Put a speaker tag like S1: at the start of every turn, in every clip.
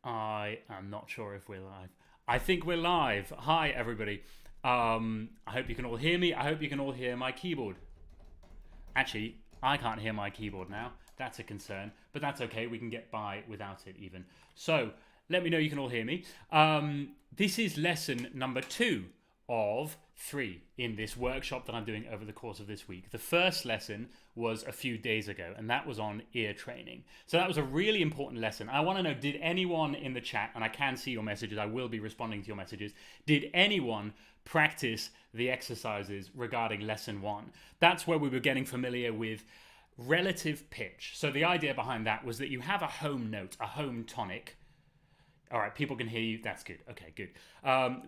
S1: I am not sure if we're live. I think we're live. Hi, everybody. I hope you can all hear me. I hope you can all hear my keyboard. Actually, I can't hear my keyboard now. That's a concern, but that's okay. We can get by without it even. So let me know you can all hear me. This is lesson number 2 of 3 in this workshop that I'm doing over the course of this week. The first lesson was a few days ago, and that was on ear training. So that was a really important lesson. I want to know, did anyone in the chat, and I can see your messages, I will be responding to your messages, did anyone practice the exercises regarding lesson 1? That's where we were getting familiar with relative pitch. So the idea behind that was that you have a home note, a home tonic. All right, people can hear you. That's good. Okay, good.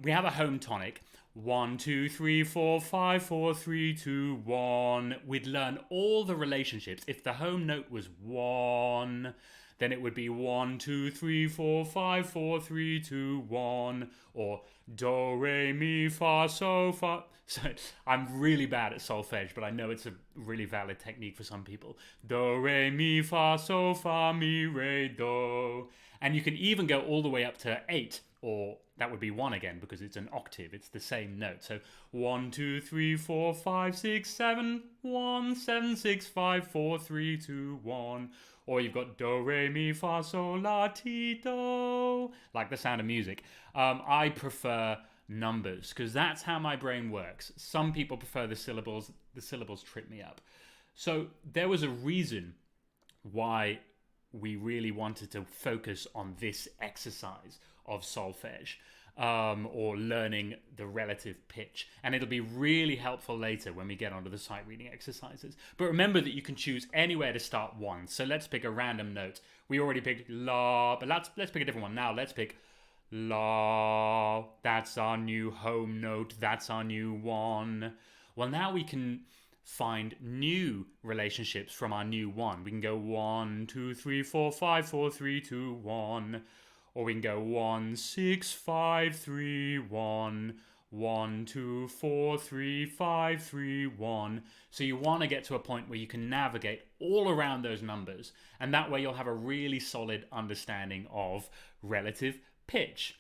S1: We have a home tonic. 1, 2, 3, 4, 5, 4, 3, 2, 1. We'd learn all the relationships. If the home note was 1, then it would be 1, 2, 3, 4, 5, 4, 3, 2, 1. Or do, re, mi, fa, so, fa. So I'm really bad at solfege, but I know it's a really valid technique for some people. Do, re, mi, fa, so, fa, mi, re, do. And you can even go all the way up to 8, or that would be 1 again because it's an octave. It's the same note. So 1, 2, 3, 4, 5, 6, 7, 1, 7, 6, 5, 4, 3, 2, 1. Or you've got do, re, mi, fa, sol, la, ti, do. Like the Sound of Music. I prefer numbers because that's how my brain works. Some people prefer the syllables. The syllables trip me up. So there was a reason why we really wanted to focus on this exercise of solfege, or learning the relative pitch. And it'll be really helpful later when we get onto the sight reading exercises. But remember that you can choose anywhere to start 1. So let's pick a random note. We already picked la, but let's pick a different one. Now let's pick la. That's our new home note. That's our new 1. Well, now we can find new relationships from our new 1. We can go 1, 2, 3, 4, 5, 4, 3, 2, 1. Or we can go 1, 6, 5, 3, 1. 1, 2, 4, 3, 5, 3, 1. So you want to get to a point where you can navigate all around those numbers. And that way you'll have a really solid understanding of relative pitch.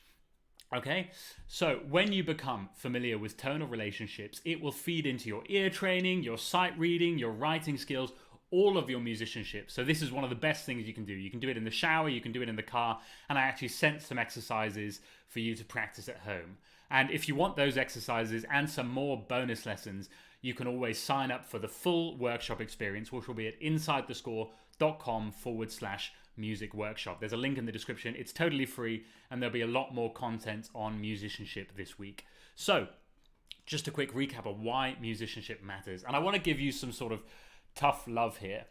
S1: Okay, so when you become familiar with tonal relationships, it will feed into your ear training, your sight reading, your writing skills, all of your musicianship. So this is one of the best things you can do. You can do it in the shower, you can do it in the car, and I actually sent some exercises for you to practice at home. And if you want those exercises and some more bonus lessons, you can always sign up for the full workshop experience, which will be at insidethescore.com/music workshop. There's a link in the description. It's totally free, and there'll be a lot more content on musicianship this week. So just a quick recap of why musicianship matters. And I want to give you some sort of tough love here,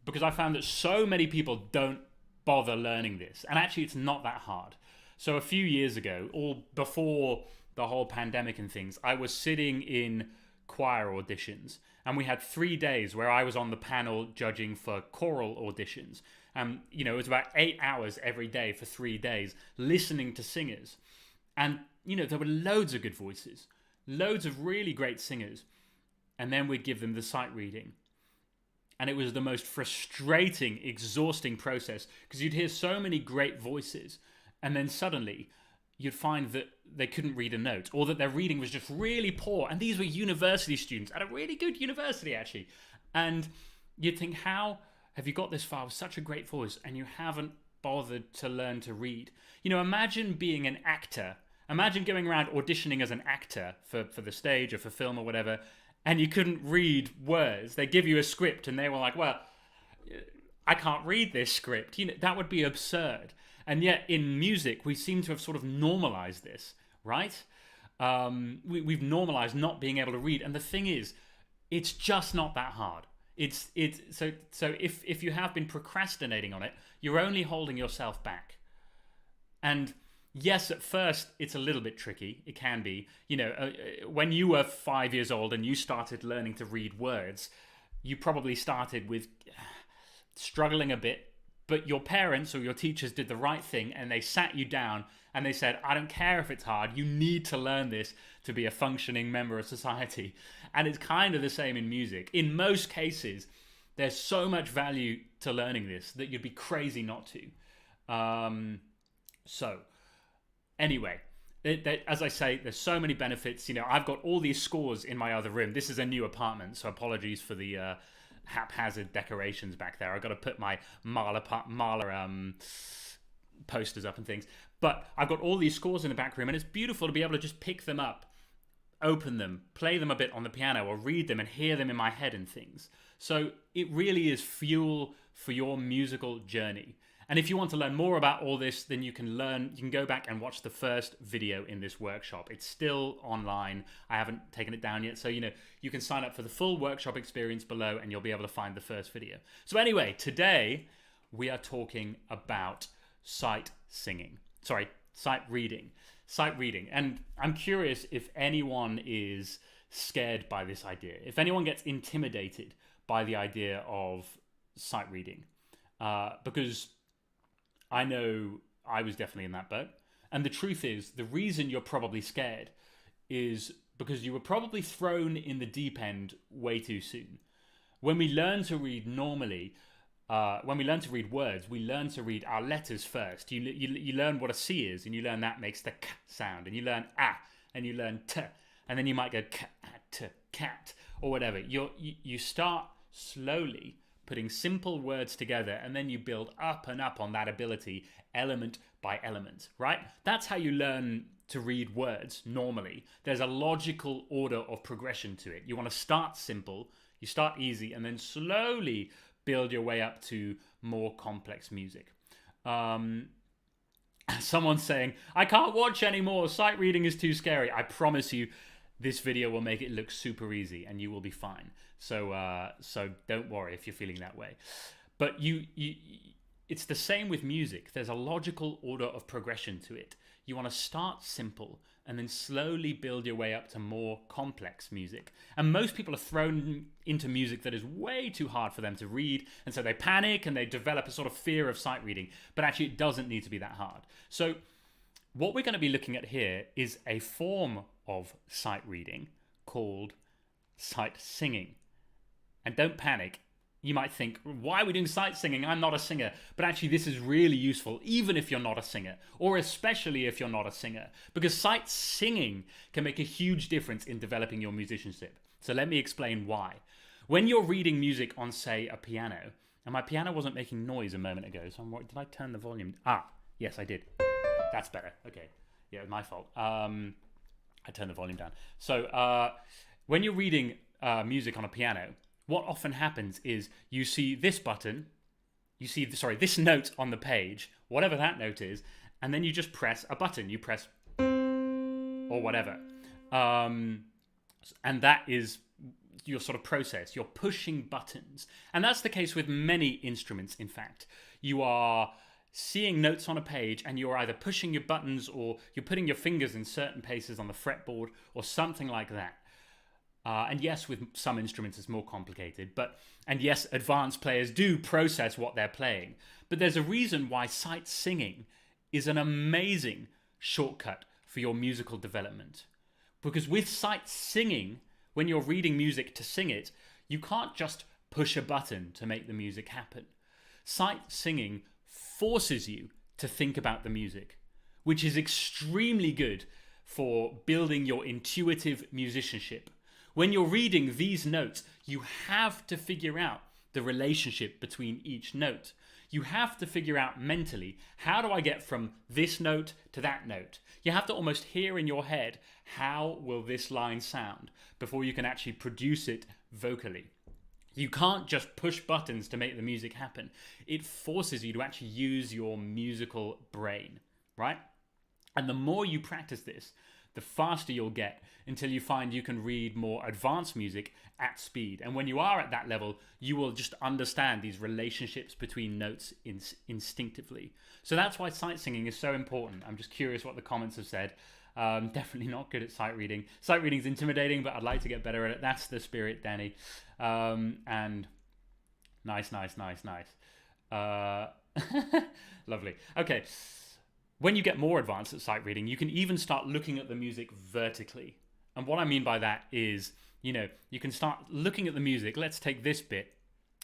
S1: because I found that so many people don't bother learning this. And actually, it's not that hard. So a few years ago, all before the whole pandemic and things, I was sitting in choir auditions, and we had 3 days where I was on the panel judging for choral auditions. It was about 8 hours every day for 3 days listening to singers. And, there were loads of good voices, loads of really great singers. And then we'd give them the sight reading. And it was the most frustrating, exhausting process because you'd hear so many great voices, and then suddenly you'd find that they couldn't read a note, or that their reading was just really poor. And these were university students at a really good university, actually. And you'd think, how have you got this far with such a great voice and you haven't bothered to learn to read? Imagine being an actor. Imagine going around auditioning as an actor for the stage or for film or whatever, and you couldn't read words. They give you a script and they were like, well, I can't read this script. That would be absurd. And yet in music, we seem to have sort of normalized this, right? We've normalized not being able to read. And the thing is, it's just not that hard. So if you have been procrastinating on it, you're only holding yourself back. And yes, at first, it's a little bit tricky. It can be. When you were 5 years old and you started learning to read words, you probably started with struggling a bit, but your parents or your teachers did the right thing and they sat you down and they said, I don't care if it's hard, you need to learn this to be a functioning member of society. And it's kind of the same in music. In most cases, there's so much value to learning this that you'd be crazy not to. So, anyway, as I say, there's so many benefits. I've got all these scores in my other room. This is a new apartment, so apologies for the haphazard decorations back there. I've got to put my Mahler posters up and things. But I've got all these scores in the back room, and it's beautiful to be able to just pick them up, open them, play them a bit on the piano, or read them and hear them in my head and things. So it really is fuel for your musical journey. And if you want to learn more about all this, then you can go back and watch the first video in this workshop. It's still online. I haven't taken it down yet. So, you can sign up for the full workshop experience below and you'll be able to find the first video. So anyway, today we are talking about sight reading. And I'm curious if anyone is scared by this idea, if anyone gets intimidated by the idea of sight reading, because I know I was definitely in that boat. And the truth is, the reason you're probably scared is because you were probably thrown in the deep end way too soon. When we learn to read normally, when we learn to read words, we learn to read our letters first. You learn what a C is, and you learn that makes the K sound. And you learn A, and you learn T. And then you might go K, cat, or whatever. You start slowly putting simple words together, and then you build up and up on that ability, element by element, right? That's how you learn to read words normally. There's a logical order of progression to it. You want to start simple, you start easy, and then slowly build your way up to more complex music. Someone's saying, I can't watch anymore, sight reading is too scary. I promise you, this video will make it look super easy and you will be fine. So don't worry if you're feeling that way. But it's the same with music. There's a logical order of progression to it. You want to start simple and then slowly build your way up to more complex music. And most people are thrown into music that is way too hard for them to read, and so they panic and they develop a sort of fear of sight reading. But actually it doesn't need to be that hard. So what we're going to be looking at here is a form of sight reading called sight singing. And don't panic. You might think, why are we doing sight singing? I'm not a singer. But actually this is really useful even if you're not a singer, or especially if you're not a singer, because sight singing can make a huge difference in developing your musicianship. So let me explain why. When you're reading music on, say, a piano, and my piano wasn't making noise a moment ago, so did I turn the volume? Yes, I did. That's better. Okay. Yeah, my fault. I turned the volume down. So when you're reading music on a piano, what often happens is you see this button, this note on the page, whatever that note is, and then you just press a button. You press or whatever. And that is your sort of process. You're pushing buttons. And that's the case with many instruments, in fact. You are seeing notes on a page and you're either pushing your buttons or you're putting your fingers in certain places on the fretboard or something like that. And yes, with some instruments it's more complicated, and yes, advanced players do process what they're playing. But there's a reason why sight singing is an amazing shortcut for your musical development. Because with sight singing, when you're reading music to sing it, you can't just push a button to make the music happen. Sight singing forces you to think about the music, which is extremely good for building your intuitive musicianship. When you're reading these notes, you have to figure out the relationship between each note. You have to figure out mentally, how do I get from this note to that note? You have to almost hear in your head, how will this line sound before you can actually produce it vocally. You can't just push buttons to make the music happen. It forces you to actually use your musical brain, right? And the more you practice this, the faster you'll get until you find you can read more advanced music at speed. And when you are at that level, you will just understand these relationships between notes instinctively. So that's why sight singing is so important. I'm just curious what the comments have said. Definitely not good at sight reading. Sight reading is intimidating, but I'd like to get better at it. That's the spirit, Danny. And nice. Lovely. Okay. When you get more advanced at sight reading, you can even start looking at the music vertically. And what I mean by that is, you can start looking at the music. Let's take this bit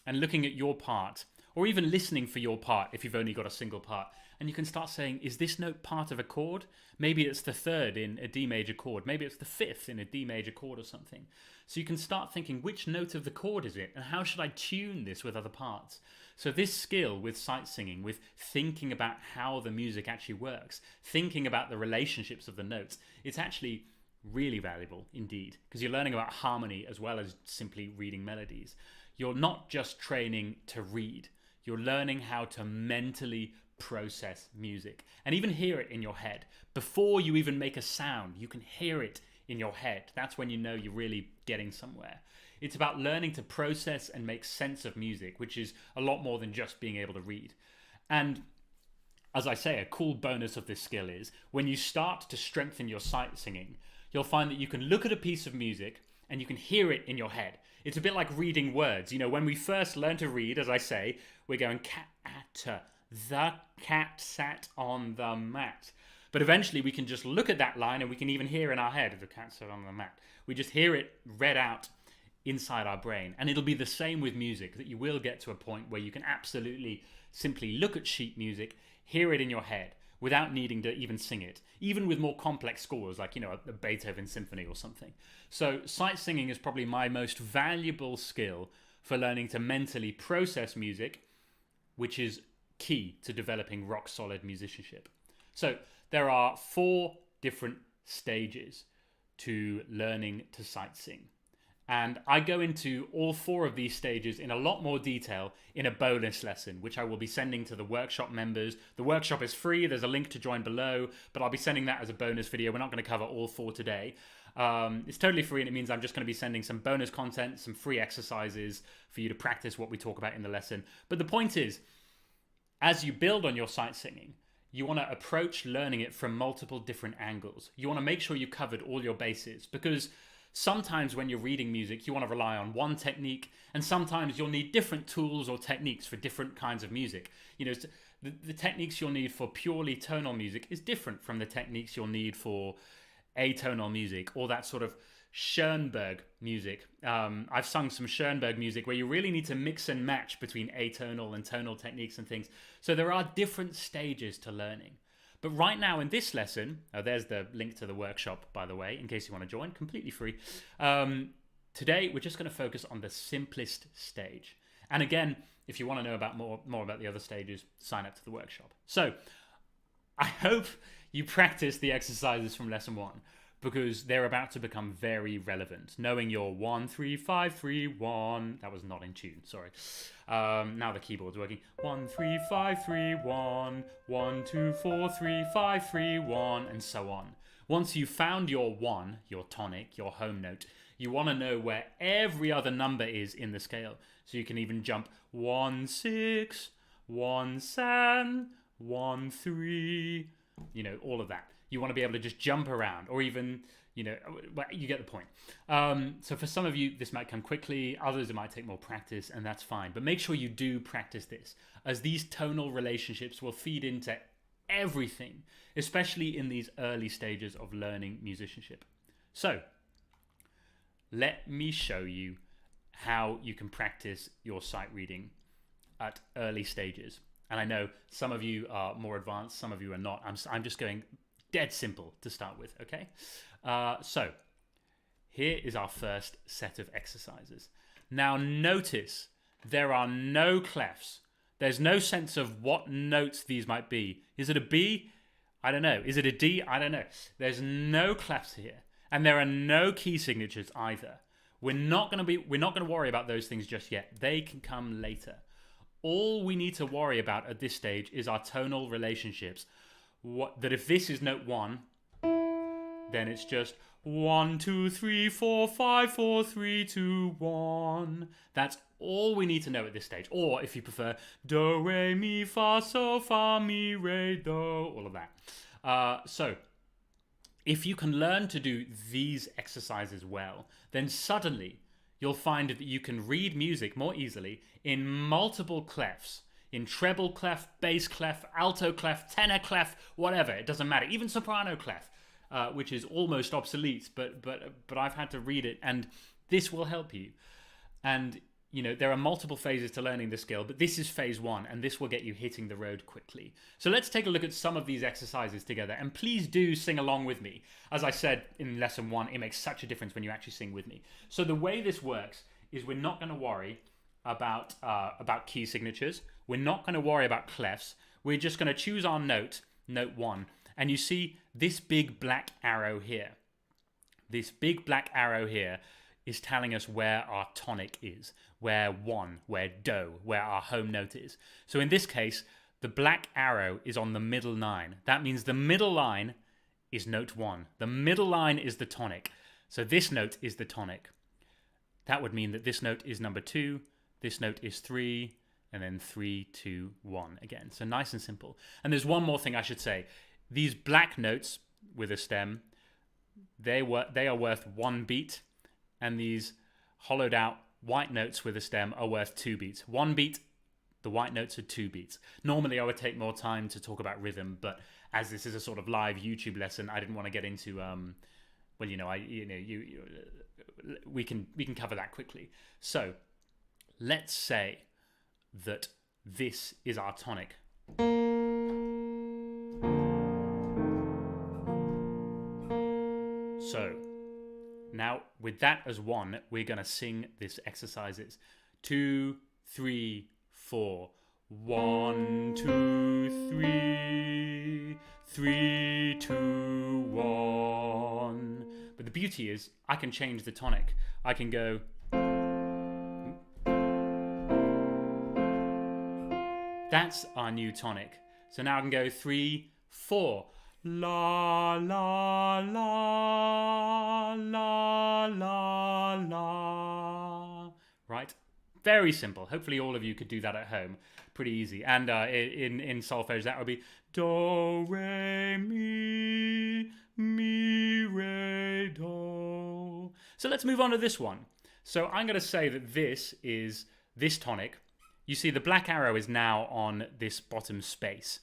S1: and looking at your part. or even listening for your part if you've only got a single part. And you can start saying, is this note part of a chord? Maybe it's the third in a D major chord. Maybe it's the fifth in a D major chord or something. So you can start thinking, which note of the chord is it? And how should I tune this with other parts? So this skill with sight singing, with thinking about how the music actually works, thinking about the relationships of the notes, it's actually really valuable indeed, because you're learning about harmony as well as simply reading melodies. You're not just training to read, you're learning how to mentally process music and even hear it in your head. Before you even make a sound, you can hear it in your head. That's when you know you're really getting somewhere. It's about learning to process and make sense of music, which is a lot more than just being able to read. And as I say, a cool bonus of this skill is when you start to strengthen your sight singing, you'll find that you can look at a piece of music and you can hear it in your head. It's a bit like reading words. You know, when we first learn to read, as I say, we're going cat, the cat sat on the mat. But eventually we can just look at that line and we can even hear in our head, the cat sat on the mat. We just hear it read out inside our brain. And it'll be the same with music, that you will get to a point where you can absolutely simply look at sheet music, hear it in your head, without needing to even sing it, even with more complex scores like, you know, a Beethoven symphony or something. So sight singing is probably my most valuable skill for learning to mentally process music, which is key to developing rock solid musicianship. So there are 4 different stages to learning to sight sing. And I go into all 4 of these stages in a lot more detail in a bonus lesson, which I will be sending to the workshop members. The workshop is free. There's a link to join below, but I'll be sending that as a bonus video. We're not going to cover all 4 today. It's totally free, and it means I'm just going to be sending some bonus content, some free exercises for you to practice what we talk about in the lesson. But the point is, as you build on your sight singing, you want to approach learning it from multiple different angles. You want to make sure you've covered all your bases, because sometimes when you're reading music, you want to rely on one technique, and sometimes you'll need different tools or techniques for different kinds of music. You know, the techniques you'll need for purely tonal music is different from the techniques you'll need for atonal music, or that sort of Schoenberg music. I've sung some Schoenberg music where you really need to mix and match between atonal and tonal techniques and things. So there are different stages to learning. But right now in this lesson, there's the link to the workshop, by the way, in case you want to join, completely free. Today, we're just going to focus on the simplest stage. And again, if you want to know about more about the other stages, sign up to the workshop. So I hope you practice the exercises from lesson 1, because they're about to become very relevant. Knowing your 1, 3, 5, 3, 1. That was not in tune, sorry. Now the keyboard's working. 1, 3, 5, 3, 1. 1, 2, 4, 3, 5, 3, 1, and so on. Once you've found your 1, your tonic, your home note, you want to know where every other number is in the scale. So you can even jump 1, 6, 1, 7, 1, 3, you know, all of that. You want to be able to just jump around, or even, you know, you get the point. So for some of you, this might come quickly. Others, it might take more practice, and that's fine. But make sure you do practice this, as these tonal relationships will feed into everything, especially in these early stages of learning musicianship. So let me show you how you can practice your sight reading at early stages. And I know some of you are more advanced, some of you are not. I'm just going dead simple to start with, okay? So here is our first set of exercises. Now notice there are no clefs. There's no sense of what notes these might be. Is it a B? I don't know. Is it a D? I don't know. There's no clefs here, and there are no key signatures either. We're not going to worry about those things just yet. They can come later. All we need to worry about at this stage is our tonal relationships. That if this is note 1, then it's just 1, 2, 3, 4, 5, 4, 3, 2, 1. That's all we need to know at this stage. Or if you prefer, do, re, mi, fa, so, fa, mi, re, do, all of that. So if you can learn to do these exercises well, then suddenly you'll find that you can read music more easily in multiple clefs. In treble clef, bass clef, alto clef, tenor clef, whatever, it doesn't matter. Even soprano clef, which is almost obsolete, but I've had to read it, and this will help you. And you know, there are multiple phases to learning the skill, but this is phase 1, and this will get you hitting the road quickly. So let's take a look at some of these exercises together, and please do sing along with me. As I said in lesson 1, it makes such a difference when you actually sing with me. So the way this works is we're not going to worry about key signatures. We're not going to worry about clefs. We're just going to choose our note, note 1, and you see this big black arrow here. This big black arrow here is telling us where our tonic is, where 1, where do, where our home note is. So in this case, the black arrow is on the middle line. That means the middle line is note 1. The middle line is the tonic. So this note is the tonic. That would mean that this note is number 2, this note is 3, and then 3, 2, 1 again. So nice and simple. And there's one more thing I should say. These black notes with a stem, they are worth 1 beat. And these hollowed out white notes with a stem are worth 2 beats. 1 beat, the white notes are 2 beats. Normally I would take more time to talk about rhythm, but as this is a sort of live YouTube lesson, I didn't want to get into well, you know, we can cover that quickly. So let's say that this is our tonic. So now, with that as 1, we're going to sing this exercises. 2, 3, 4. 1, 2, 3. 3, 2, 1. But the beauty is, I can change the tonic. I can go. That's our new tonic. So now I can go 3, 4. La, la, la, la, la, la. Right? Very simple. Hopefully all of you could do that at home. Pretty easy. And in solfege, that would be do, re, mi, re, do. So let's move on to this one. So I'm going to say that this is this tonic. You see the black arrow is now on this bottom space.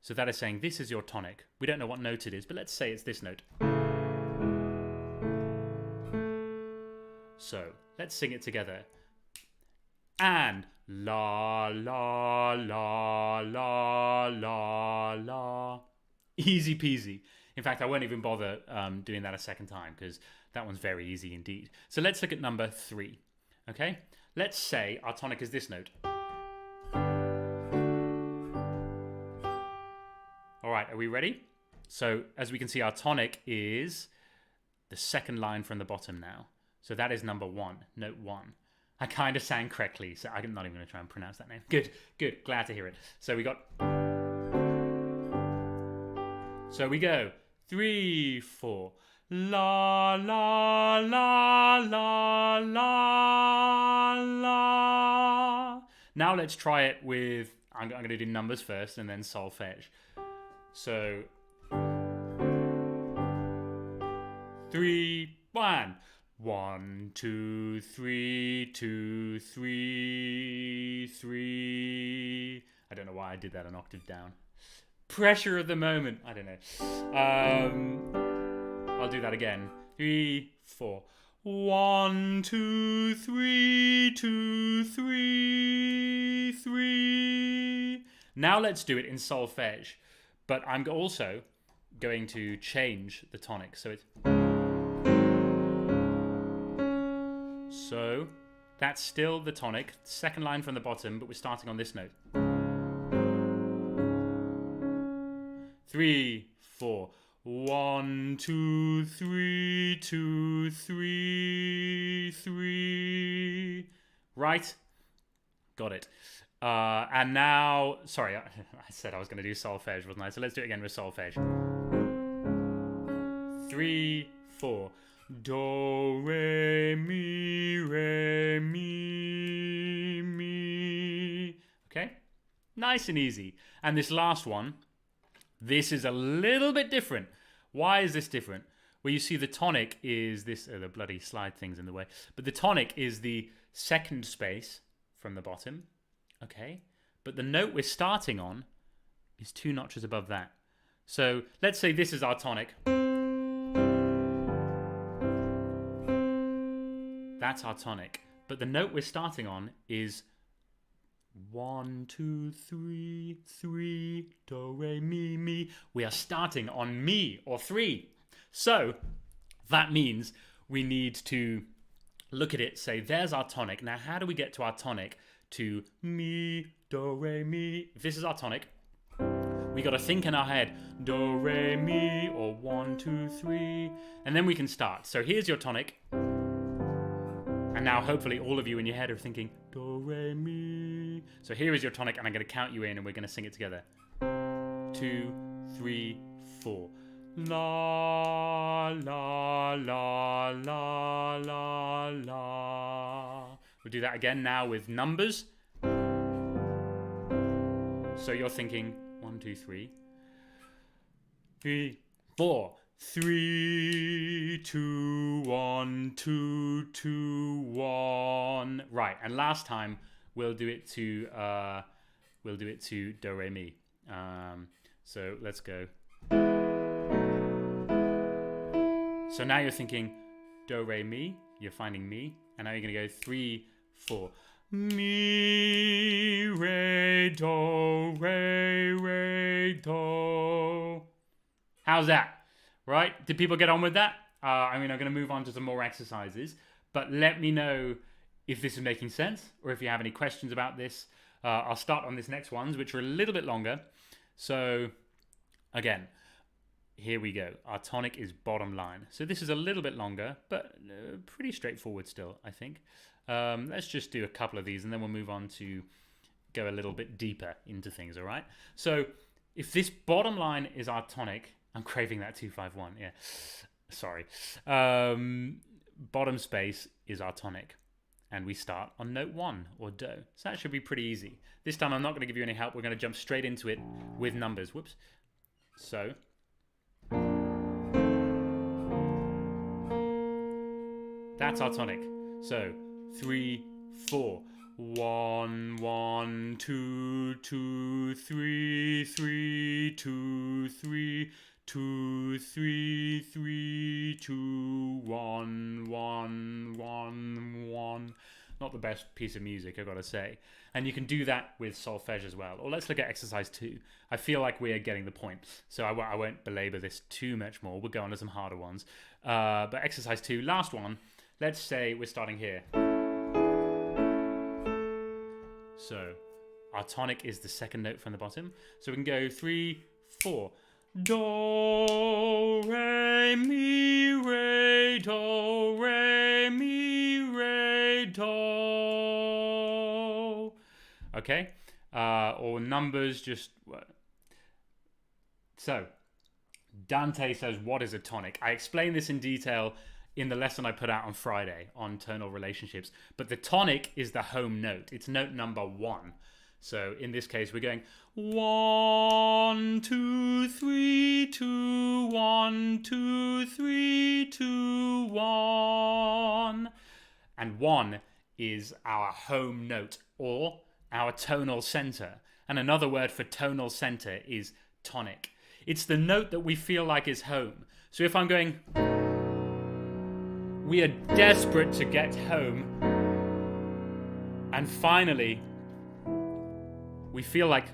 S1: So that is saying this is your tonic. We don't know what note it is, but let's say it's this note. So let's sing it together. And la, la, la, la, la, la. Easy peasy. In fact, I won't even bother doing that a second time because that one's very easy indeed. So let's look at number 3. Okay? Let's say our tonic is this note. All right, are we ready? So as we can see, our tonic is the second line from the bottom now. So that is number 1, note 1. I kind of sang correctly, so I'm not even going to try and pronounce that name. Good, good, glad to hear it. So we got... So we go 3, 4. La, la, la, la, la, la. Now let's try it with... I'm going to do numbers first and then solfege. So 3, 1. 1, 2, 3, 2, 3, 3. I don't know why I did that an octave down. Pressure of the moment. I don't know. I'll do that again. 3, 4. 1, 2, 3, 2, 3, 3. Now let's do it in solfege. But I'm also going to change the tonic. So it's... So that's still the tonic, second line from the bottom, but we're starting on this note. 3, 4. 1, 2, 3, 2, 3, 3. Right? Got it. And now, sorry, I said I was going to do solfege, wasn't I? So let's do it again with solfege. 3, 4. Do, re, mi, mi. Okay? Nice and easy. And this last one, this is a little bit different. Why is this different? Well, you see the tonic is this... Oh, the bloody slide thing's in the way. But the tonic is the second space from the bottom. Okay? But the note we're starting on is 2 notches above that. So let's say this is our tonic. That's our tonic. But the note we're starting on is 1, 2, 3, 3, do, re, mi, mi. We are starting on mi, or 3. So that means we need to look at it, say, there's our tonic. Now, how do we get to our tonic to mi, do, re, mi? If this is our tonic, we got to think in our head, do, re, mi, or 1, 2, 3, and then we can start. So here's your tonic. And now hopefully all of you in your head are thinking, do, re, mi. So here is your tonic, and I'm going to count you in, and we're going to sing it together. 2, 3, 4. La, la, la, la, la, la. We'll do that again now with numbers. So you're thinking 1, 2, 3, 3, 4. 3, 2, 1, 2, 2, 1. Right, and last time we'll do it to do, re, mi. So let's go. So now you're thinking do, re, mi. You're finding mi, and now you're gonna go 3, 4. Mi, re, do, re, re, do. How's that? Right? Did people get on with that? I'm going to move on to some more exercises, but let me know if this is making sense or if you have any questions about this. I'll start on this next ones, which are a little bit longer. So again, here we go. Our tonic is bottom line. So this is a little bit longer, but pretty straightforward still, I think. Let's just do a couple of these and then we'll move on to go a little bit deeper into things, all right? So if this bottom line is our tonic, I'm craving that 251, yeah. Sorry. Bottom space is our tonic. And we start on note 1, or do. So that should be pretty easy. This time I'm not going to give you any help. We're going to jump straight into it with numbers. Whoops. So. That's our tonic. So 3, 4. 1, 1, 2, 2, 3, 3, 2, 3, 2, 3, 3, 2, 1, 1, 1, 1. Not the best piece of music, I've got to say. And you can do that with solfege as well. Or let's look at exercise 2. I feel like we are getting the point, so I won't belabor this too much more. We'll go on to some harder ones. But exercise 2, last one. Let's say we're starting here. So our tonic is the second note from the bottom. So we can go 3, 4. Do, re, mi, re, do, re, mi, re, do. Okay? Or numbers just... So, Dante says, what is a tonic? I explained this in detail in the lesson I put out on Friday on tonal relationships. But the tonic is the home note. It's note number 1. So in this case, we're going 1, 2, 3, 2, 1, 2, 3, 2, 1. And 1 is our home note or our tonal center. And another word for tonal center is tonic. It's the note that we feel like is home. So if I'm going, we are desperate to get home. And finally, we feel like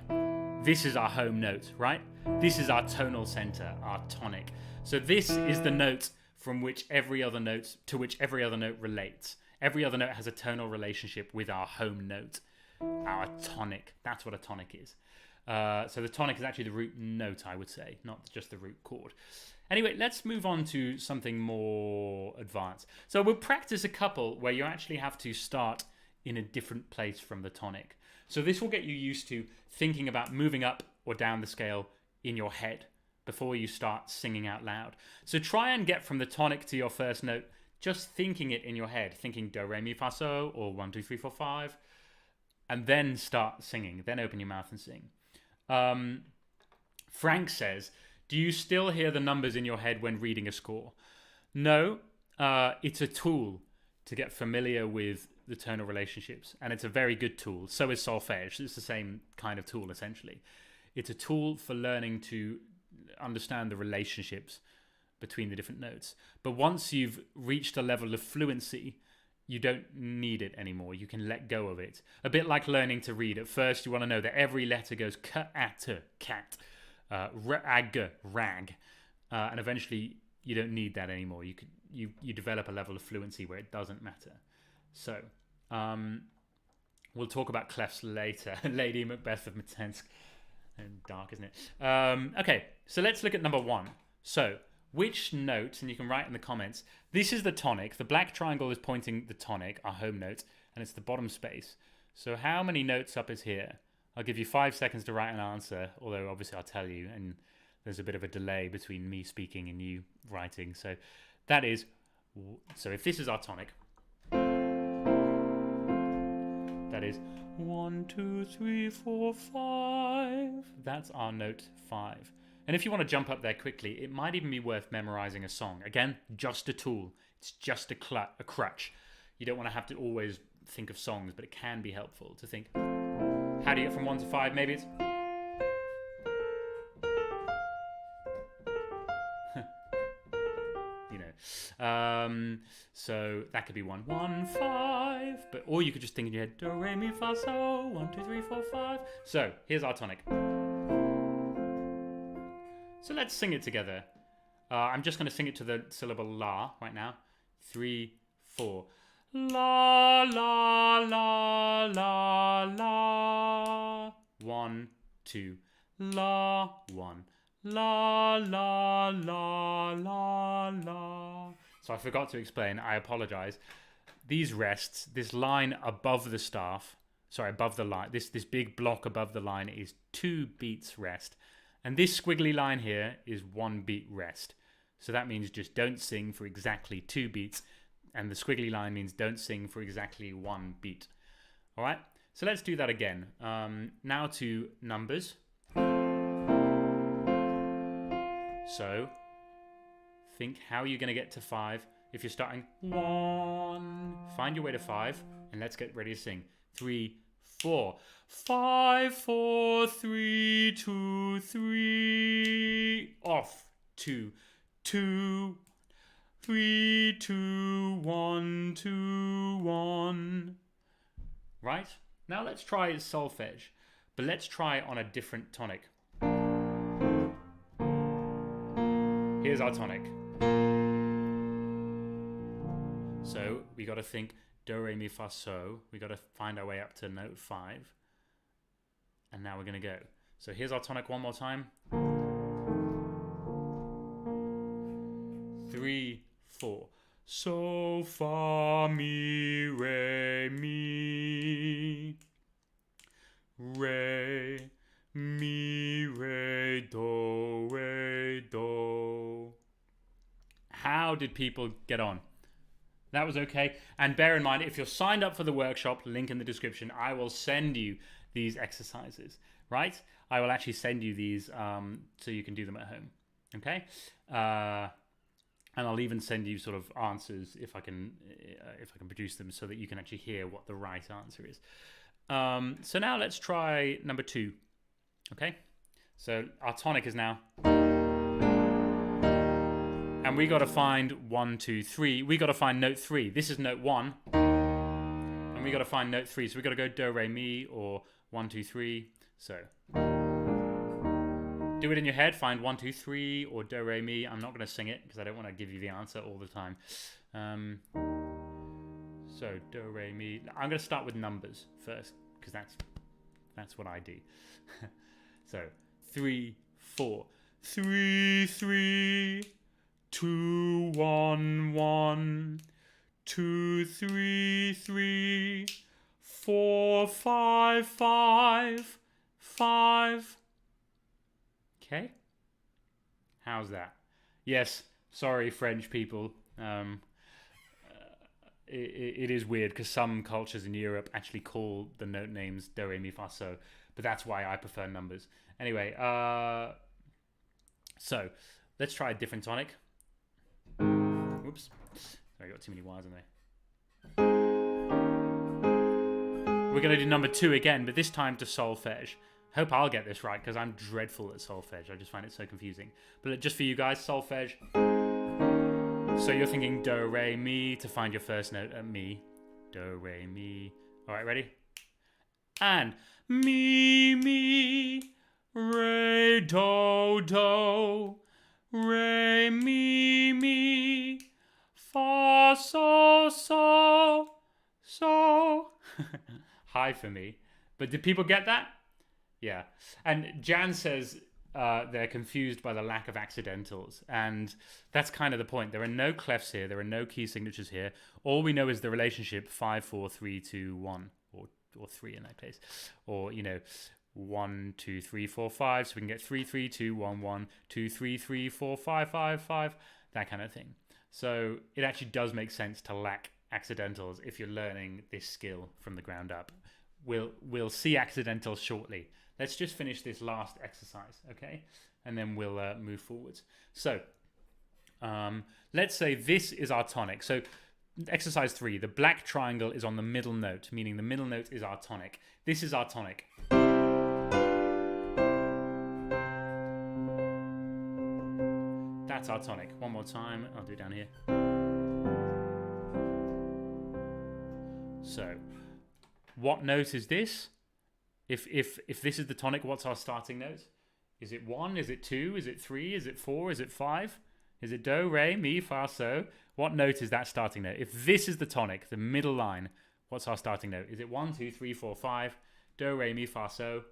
S1: this is our home note, right? This is our tonal center, our tonic. So this is the note from which every other note, to which every other note relates. Every other note has a tonal relationship with our home note, our tonic. That's what a tonic is. So the tonic is actually the root note, I would say, not just the root chord. Anyway, let's move on to something more advanced. So we'll practice a couple where you actually have to start in a different place from the tonic. So this will get you used to thinking about moving up or down the scale in your head before you start singing out loud. So try and get from the tonic to your first note, just thinking it in your head, thinking do, re, mi, fa, so, or 1, 2, 3, 4, 5, and then start singing. Then open your mouth and sing. Frank says, do you still hear the numbers in your head when reading a score? No, it's a tool to get familiar with the tonal relationships, and it's a very good tool. So is solfege. It's the same kind of tool, essentially. It's a tool for learning to understand the relationships between the different notes. But once you've reached a level of fluency you don't need it anymore. You can let go of it. A bit like learning to read. At first, you want to know that every letter goes cat, rag, and eventually you don't need that anymore. You develop a level of fluency where it doesn't matter. So, we'll talk about clefs later. Lady Macbeth of Mtsensk. Dark, isn't it? Okay, so let's look at number 1. So, which note, and you can write in the comments, this is the tonic. The black triangle is pointing the tonic, our home note, and it's the bottom space. So how many notes up is here? I'll give you 5 seconds to write an answer, although obviously I'll tell you, and there's a bit of a delay between me speaking and you writing. So that is, so if this is our tonic, that is 1, 2, 3, 4, 5. That's our note 5. And if you want to jump up there quickly, it might even be worth memorizing a song. Again, just a tool. It's just a crutch. You don't want to have to always think of songs, but it can be helpful to think, how do you get from 1 to 5? Maybe it's... you know. So that could be 1, 1, 5. But, or you could just think in your head, do, re, mi, fa, so, 1, 2, 3, 4, 5. So here's our tonic. So let's sing it together. I'm just going to sing it to the syllable la right now. 3, 4. La, la, la, la, la. 1, 2. La, 1. La, la, la, la, la. So I forgot to explain. I apologize. These rests, this line above the staff, sorry, above the line, this big block above the line is 2 beats rest. And this squiggly line here is 1 beat rest. So that means just don't sing for exactly 2 beats. And the squiggly line means don't sing for exactly 1 beat. All right, so let's do that again. Now to numbers. So think how you're going to get to 5. If you're starting 1, find your way to 5. And let's get ready to sing. 3, 4. 5, 4, 3, 2, 3. Off. 2, 2. 3, 2, 1, 2, 1. Right? Now let's try solfege, but let's try on a different tonic. Here's our tonic. So we got to think do, re, mi, fa, so. We got to find our way up to note 5. And now we're going to go. So here's our tonic one more time. 3, 4. So, fa, mi, re, mi. Re, mi, re, do, re, do. How did people get on? That was okay. And bear in mind, if you're signed up for the workshop, link in the description, I will send you these exercises, right? I will actually send you these so you can do them at home, okay? And I'll even send you sort of answers if I can produce them so that you can actually hear what the right answer is. So now let's try number 2, okay? So our tonic is now... And we got to find 1, 2, 3. We got to find note 3. This is note 1. And we got to find note 3. So we got to go do, re, mi, or 1, 2, 3. So do it in your head. Find 1, 2, 3, or do, re, mi. I'm not going to sing it because I don't want to give you the answer all the time. So do, re, mi. I'm going to start with numbers first because that's what I do. So 3, 4. 3, 3. 2, 1, 1, 2, 3, 3, 4, 5, 5, 5. Okay. How's that? Yes, sorry, French people. It is weird because some cultures in Europe actually call the note names do, re, mi, fa, so, but that's why I prefer numbers. Anyway, so let's try a different tonic. Oops, I got too many wires in there. We're going to do number 2 again, but this time to solfege. Hope I'll get this right because I'm dreadful at solfege. I just find it so confusing. But just for you guys, solfege. So you're thinking do, re, mi to find your first note at mi. do, re, mi. All right, ready? And mi, mi, re, do, re, mi, mi, fa, so. High for me. But did people get that? Yeah. And Jan says they're confused by the lack of accidentals. And that's kind of the point. There are no clefs here. There are no key signatures here. All we know is the relationship 5, 4, 3, 2, 1. Or 3 in that case. Or, 1, 2, 3, 4, 5. So we can get 3, 3, 2, 1, 1, 2, 3, 3, 4, 5, 5, 5. That kind of thing. So it actually does make sense to lack accidentals if you're learning this skill from the ground up. We'll see accidentals shortly. Let's just finish this last exercise, okay? And then we'll move forwards. So let's say this is our tonic. So exercise 3, the black triangle is on the middle note, meaning the middle note is our tonic. This is our tonic. That's our tonic. One more time. I'll do it down here. So, what note is this? If this is the tonic, what's our starting note? Is it 1? Is it 2? Is it 3? Is it 4? Is it 5? Is it do, re, mi, fa, so? What note is that starting note? If this is the tonic, the middle line, what's our starting note? Is it 1, 2, 3, 4, 5? Do, re, mi, fa, so?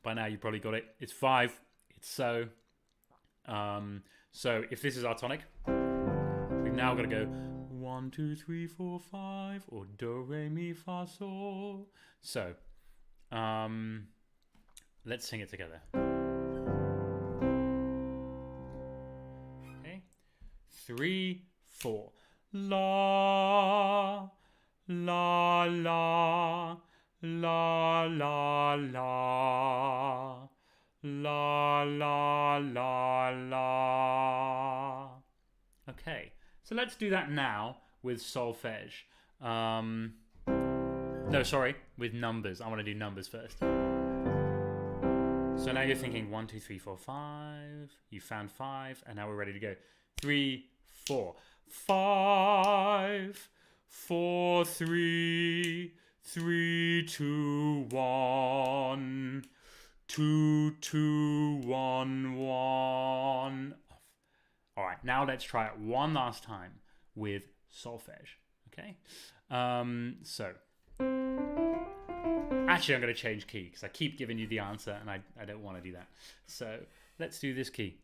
S1: By now you probably got it. It's 5. It's so. So if this is our tonic, we've now got to go 1, 2, 3, 4, 5, or do, re, mi, fa, sol. So, let's sing it together. Okay, 3, 4. La, la, la, la, la, la, la, la, la, la. Okay. So let's do that now with solfege. No, sorry, with numbers. I want to do numbers first. So now you're thinking 1, 2, 3, 4, 5. You found 5, and now we're ready to go. 3, 4. 5, 4, 3, 3, 2, 1. 2, 2, 1, 1. All right, now let's try it one last time with solfege, okay? So, actually I'm going to change key because I keep giving you the answer and I don't want to do that. So, let's do this key.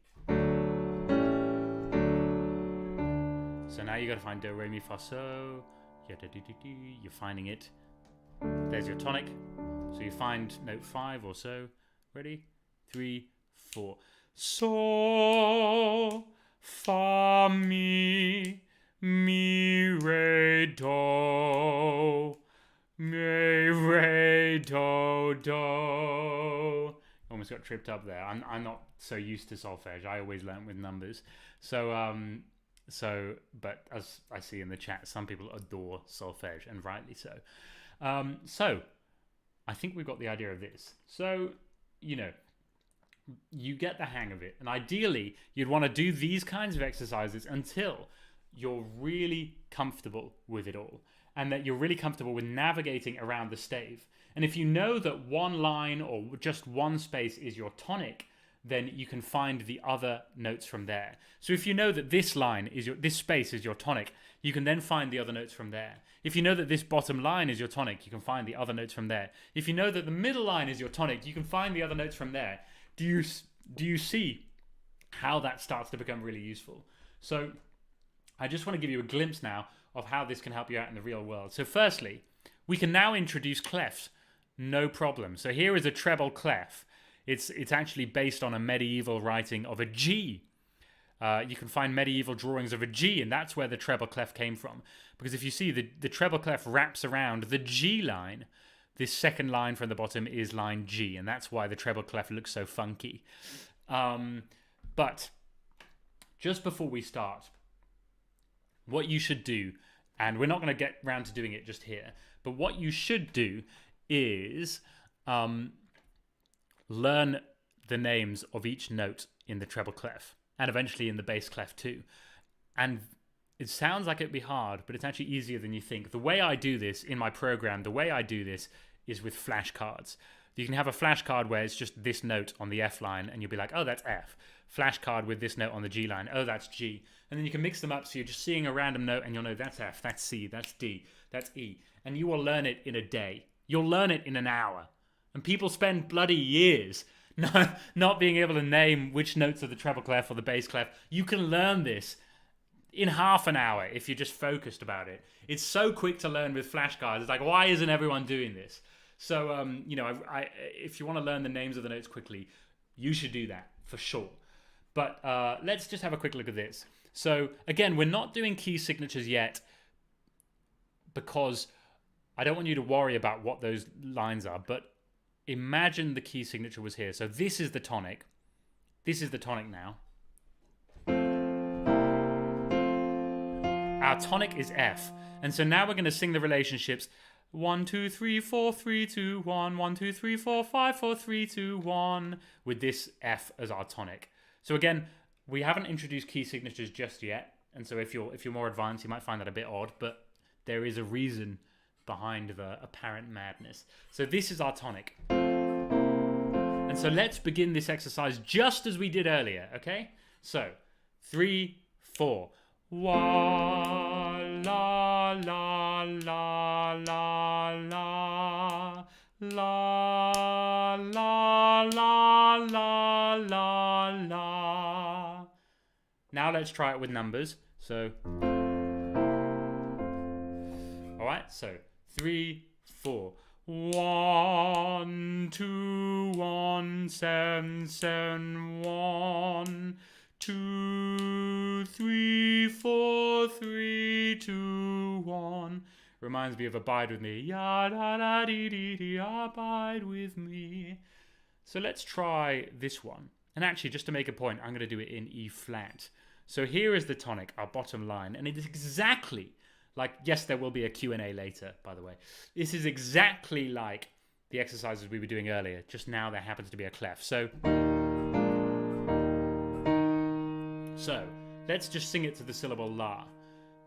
S1: So now you got to find do, re, mi, fa, so. You're finding it. There's your tonic. So you find note 5 or so. Ready? 3, 4. So, fa, mi, re, do, re, do. Almost got tripped up there. I'm not so used to solfege. I always learn with numbers. But as I see in the chat, some people adore solfege, and rightly so. So, I think we've got the idea of this. So, you get the hang of it. And ideally, you'd want to do these kinds of exercises until you're really comfortable with it all. And that you're really comfortable with navigating around the stave. And if you know that one line or just one space is your tonic, then you can find the other notes from there. So if you know that this line is this space is your tonic, you can then find the other notes from there. If you know that this bottom line is your tonic, you can find the other notes from there. If you know that the middle line is your tonic, you can find the other notes from there. Do you see how that starts to become really useful? So I just want to give you a glimpse now of how this can help you out in the real world. So firstly, we can now introduce clefs. No problem. So here is a treble clef. It's actually based on a medieval writing of a G. You can find medieval drawings of a G, and that's where the treble clef came from. Because if you see, the treble clef wraps around the G line. This second line from the bottom is line G, and that's why the treble clef looks so funky. But just before we start, what you should do, and we're not going to get round to doing it just here, but what you should do is learn the names of each note in the treble clef, and eventually in the bass clef too. And It sounds like it'd be hard, but it's actually easier than you think. The way I do this in my program, the way I do this is with flashcards. You can have a flashcard where it's just this note on the F line, and you'll be like, oh, that's F. Flashcard with this note on the G line, oh, that's G. And then you can mix them up, so you're just seeing a random note, and you'll know that's F, that's C, that's D, that's E. And you will learn it in a day. You'll learn it in an hour. And people spend bloody years not being able to name which notes are the treble clef or the bass clef. You can learn this in half an hour if you're just focused about it. It's so quick to learn with flashcards. It's like, why isn't everyone doing this? So, if you want to learn the names of the notes quickly, you should do that for sure. But let's just have a quick look at this. So, again, we're not doing key signatures yet because I don't want you to worry about what those lines are. But imagine the key signature was here. So this is the tonic. This is the tonic now. Our tonic is F. And so now we're going to sing the relationships 1, 2, 3, 4, 3, 2, 1, 1, 2, 3, 4, 5, 4, 3, 2, 1 with this F as our tonic. So again, we haven't introduced key signatures just yet. And so if you're more advanced, you might find that a bit odd, but there is a reason behind the apparent madness. So this is our tonic. And so let's begin this exercise just as we did earlier, okay? So 3, 4. Wa la la la la la la la la la la la. Now let's try it with numbers. So all right, so 3, 4. 1, 2, 1, 7, 7, 1, 2, 3, 4, 3, 2, 1. Reminds me of Abide With Me. Ya da da dee dee dee, abide with me. So let's try this one. And actually, just to make a point, I'm going to do it in E flat. So here is the tonic, our bottom line, and it is exactly like, yes, there will be a Q&A later, by the way. This is exactly like the exercises we were doing earlier. Just now there happens to be a clef. So let's just sing it to the syllable la.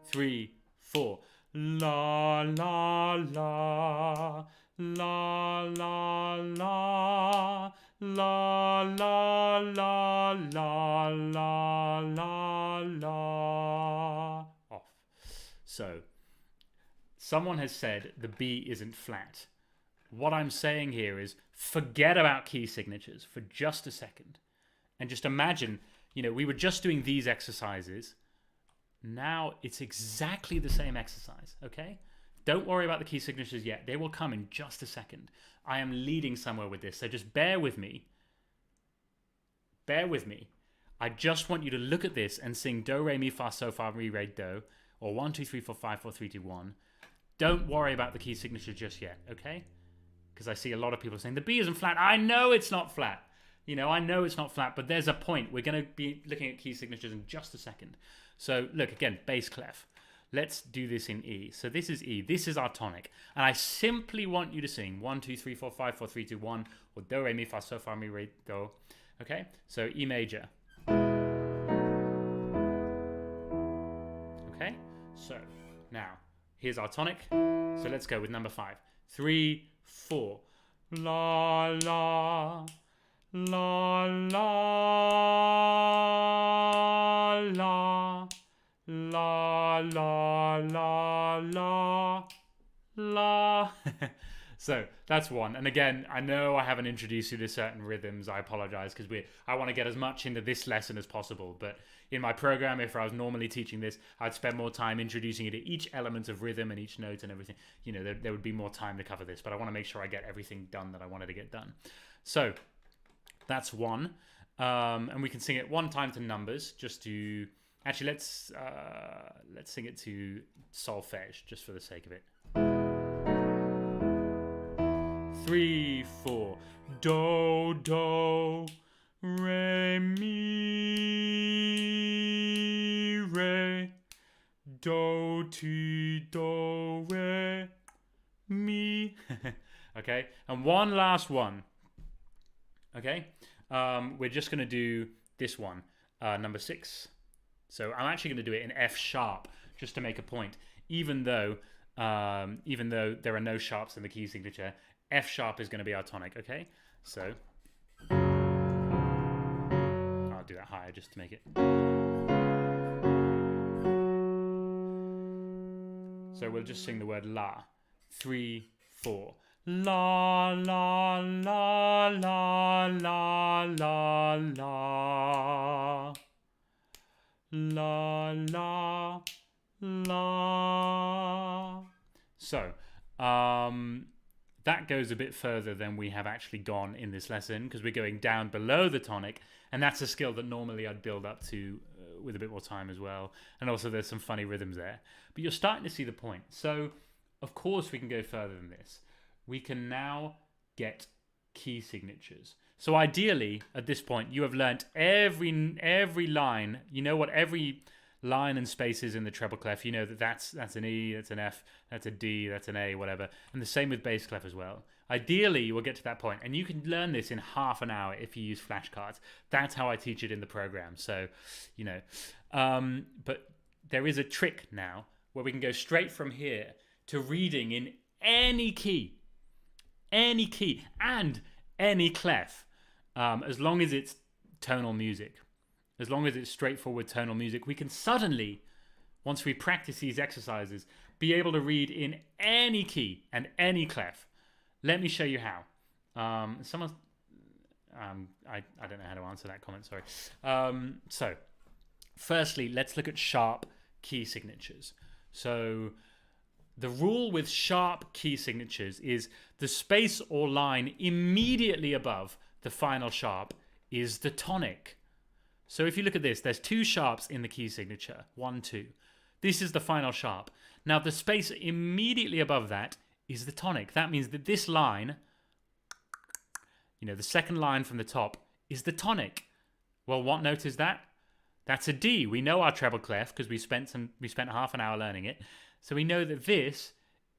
S1: 3, 4. La, la, la. La, la, la. La, la, la, la, la, la, la. Off. So, someone has said the B isn't flat. What I'm saying here is forget about key signatures for just a second. And just imagine, we were just doing these exercises. Now it's exactly the same exercise, okay? Don't worry about the key signatures yet. They will come in just a second. I am leading somewhere with this, so just bear with me. Bear with me. I just want you to look at this and sing do, re, mi, fa, so, fa, mi, re, do, or 1, 2, 3, 4, 5, 4, 3, 2, 1. Don't worry about the key signature just yet, okay? Because I see a lot of people saying the B isn't flat. I know it's not flat. I know it's not flat, but there's a point. We're going to be looking at key signatures in just a second. So look, again, bass clef. Let's do this in E. So this is E. This is our tonic. And I simply want you to sing 1, 2, 3, 4, 5, 4, 3, 2, 1, or do, re, mi, fa, so, fa, mi, re, do. Okay? So E major. Okay? So now, here's our tonic. So let's go with number 5. 3, 4. La, la. La, la, la. La, la, la, la, la. So that's one. And again, I know I haven't introduced you to certain rhythms. I apologize because I want to get as much into this lesson as possible. But in my program, if I was normally teaching this, I'd spend more time introducing you to each element of rhythm and each note and everything. There would be more time to cover this. But I want to make sure I get everything done that I wanted to get done. So that's one. And we can sing it one time to numbers just to... Actually, let's sing it to Solfege, just for the sake of it. 3, 4. Do, do, re, mi, re. Do, ti, do, re, mi. Okay, and one last one. Okay, we're just going to do this one, number 6. So I'm actually going to do it in F sharp just to make a point. Even though there are no sharps in the key signature, F sharp is going to be our tonic. Okay, so I'll do that higher just to make it. So we'll just sing the word la. 3, 4. La la la la la la la. La la la. So that goes a bit further than we have actually gone in this lesson, because we're going down below the tonic, and that's a skill that normally I'd build up to with a bit more time as well. And also there's some funny rhythms there, but you're starting to see the point. So of course we can go further than this. We can now get key signatures. So ideally at this point you have learnt every line. You know what every line and space is in the treble clef. You know that that's an E, that's an F, that's a D, that's an A, whatever. And the same with bass clef as well. Ideally you will get to that point, and you can learn this in half an hour if you use flashcards. That's how I teach it in the program. So you know, but there is a trick now where we can go straight from here to reading in any key and any clef, as long as it's tonal music. As long as it's straightforward tonal music, we can suddenly, once we practice these exercises, be able to read in any key and any clef. Let me show you how. I don't know how to answer that comment, sorry. So, firstly, let's look at sharp key signatures. So, the rule with sharp key signatures is the space or line immediately above the final sharp is the tonic. So if you look at this, there's 2 sharps in the key signature. 1, 2. This is the final sharp. Now the space immediately above that is the tonic. That means that this line, you know, the second line from the top, is the tonic. Well, what note is that? That's a D. We know our treble clef because we spent half an hour learning it. So we know that this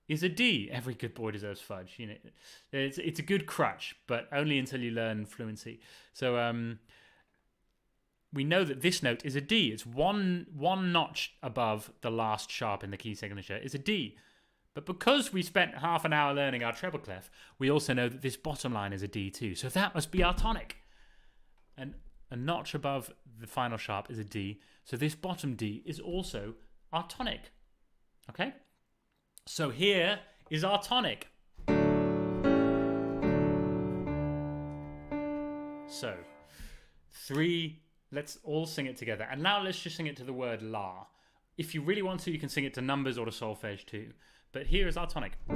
S1: is a D. Every good boy deserves fudge. You know, it's a good crutch, but only until you learn fluency. So we know that this note is a D. It's one notch above the last sharp in the key signature. It's a D. But because we spent half an hour learning our treble clef, we also know that this bottom line is a D too. So that must be our tonic. And a notch above the final sharp is a D. So this bottom D is also our tonic. Okay? So here is our tonic. So 3. Let's all sing it together. And now let's just sing it to the word la. If you really want to, you can sing it to numbers or to solfege too. But here is our tonic. So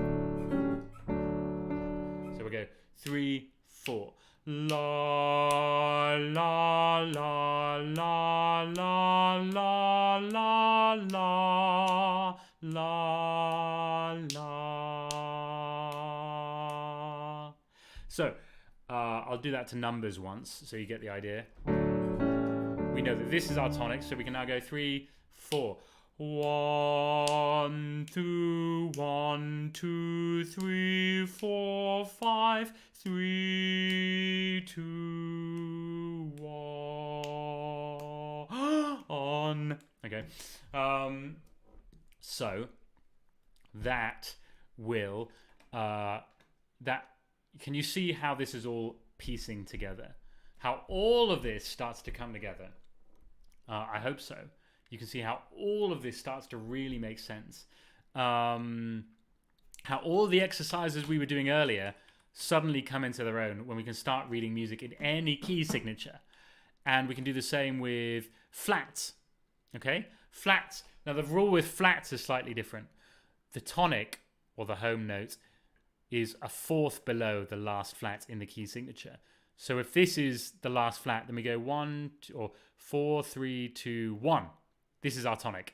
S1: we go 3, 4. La, la, la, la, la, la, la, la, la, la. So, I'll do that to numbers once, so you get the idea. We know that this is our tonic, so we can now go 3, 4. 1, 2, 1, 2, 3, 4, 5, 3, 2, 1. Okay. So that will can you see how this is all piecing together? How all of this starts to come together? I hope so. You can see how all of this starts to really make sense. How all the exercises we were doing earlier suddenly come into their own when we can start reading music in any key signature. And we can do the same with flats. Okay? Flats. Now the rule with flats is slightly different. The tonic, or the home note, is a fourth below the last flat in the key signature. So if this is the last flat, then we go 1, 2, or 4, 3, 2, 1. This is our tonic.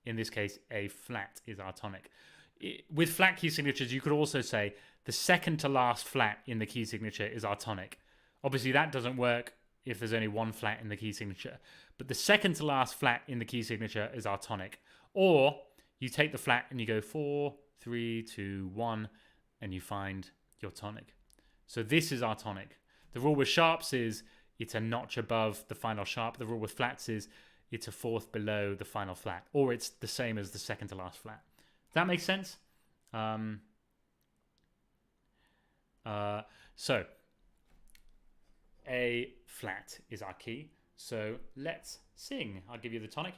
S1: In this case, A flat is our tonic. With flat key signatures, you could also say the second to last flat in the key signature is our tonic. Obviously, that doesn't work if there's only one flat in the key signature. But the second to last flat in the key signature is our tonic. Or you take the flat and you go 4, 3, 2, 1, and you find your tonic. So this is our tonic. The rule with sharps is it's a notch above the final sharp. The rule with flats is it's a fourth below the final flat, or it's the same as the second to last flat. Does that make sense? So A flat is our key. So let's sing. I'll give you the tonic.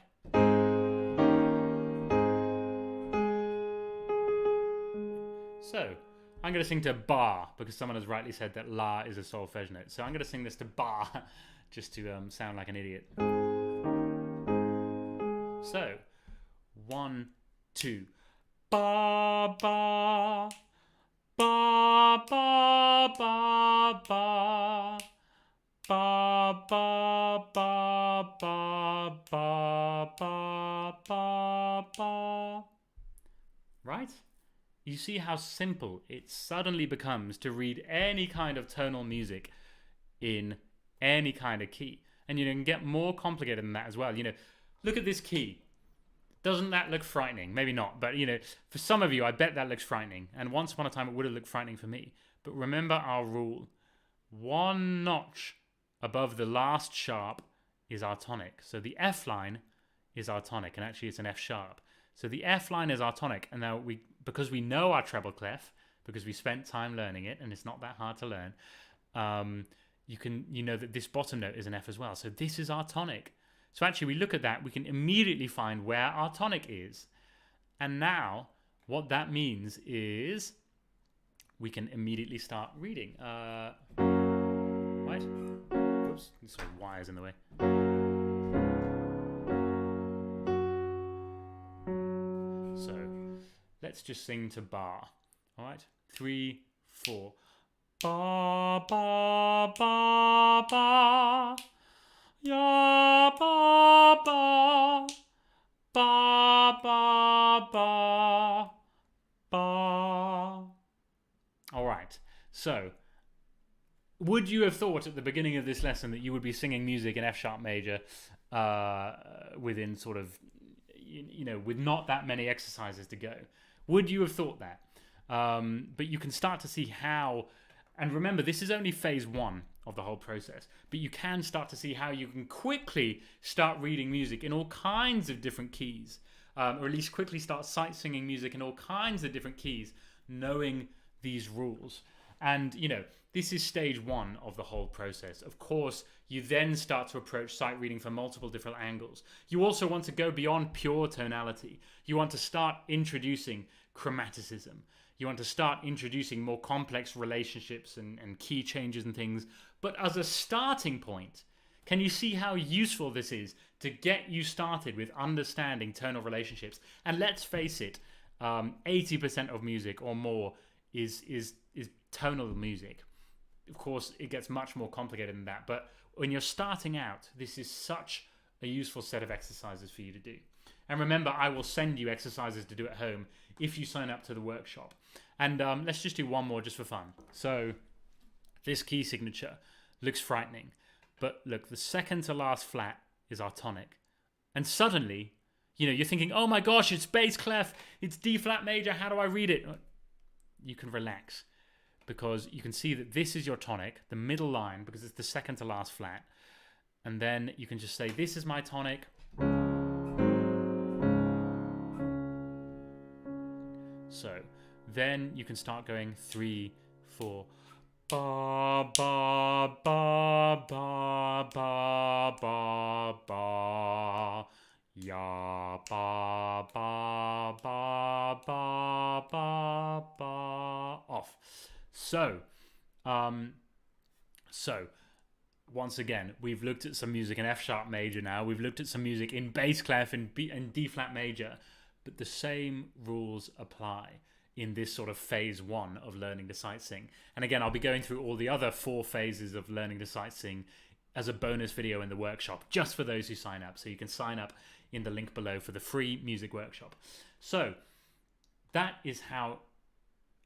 S1: So I'm going to sing to bar because someone has rightly said that la is a solfege note. So I'm going to sing this to bar just to sound like an idiot. So 1, 2, ba ba ba ba ba ba. Ba ba ba ba ba ba ba ba. Right? You see how simple it suddenly becomes to read any kind of tonal music in any kind of key. And you can get more complicated than that as well. Look at this key. Doesn't that look frightening? Maybe not, but for some of you, I bet that looks frightening. And once upon a time, it would have looked frightening for me. But remember our rule. 1 notch above the last sharp is our tonic. So the F line is our tonic, and actually it's an F sharp. So the F line is our tonic, and now because we know our treble clef, because we spent time learning it, and it's not that hard to learn, you know that this bottom note is an F as well. So this is our tonic. So actually we look at that, we can immediately find where our tonic is. And now what that means is we can immediately start reading. Right? Oops, there's some wires in the way. So let's just sing to bar. All right, 3, 4. Ba ba ba ba. Ya ba ba ba ba ba ba. All right. So, would you have thought at the beginning of this lesson that you would be singing music in F sharp major within sort of, with not that many exercises to go? Would you have thought that? But you can start to see how, and remember, this is only phase 1 of the whole process, but you can start to see how you can quickly start reading music in all kinds of different keys, or at least quickly start sight singing music in all kinds of different keys, knowing these rules. And this is stage 1 of the whole process. Of course, you then start to approach sight reading from multiple different angles. You also want to go beyond pure tonality. You want to start introducing chromaticism. You want to start introducing more complex relationships and key changes and things. But as a starting point, can you see how useful this is to get you started with understanding tonal relationships? And let's face it, 80% of music or more is tonal music. Of course, it gets much more complicated than that. But when you're starting out, this is such a useful set of exercises for you to do. And remember, I will send you exercises to do at home if you sign up to the workshop. And let's just do one more just for fun. So this key signature looks frightening. But look, the second to last flat is our tonic. And suddenly, you're thinking, oh my gosh, it's bass clef, it's D flat major, how do I read it? You can relax, because you can see that this is your tonic, the middle line, because it's the second to last flat. And then you can just say, this is my tonic. So then you can start going 3, 4. Ba ba ba ba ba ba ba. Ya ba ba ba ba ba ba. Off. So once again, we've looked at some music in F sharp major now. We've looked at some music in bass clef and D flat major, but the same rules apply in this sort of phase 1 of learning to sight sing. And again, I'll be going through all the other 4 phases of learning to sight sing as a bonus video in the workshop, just for those who sign up. So you can sign up in the link below for the free music workshop. So that is how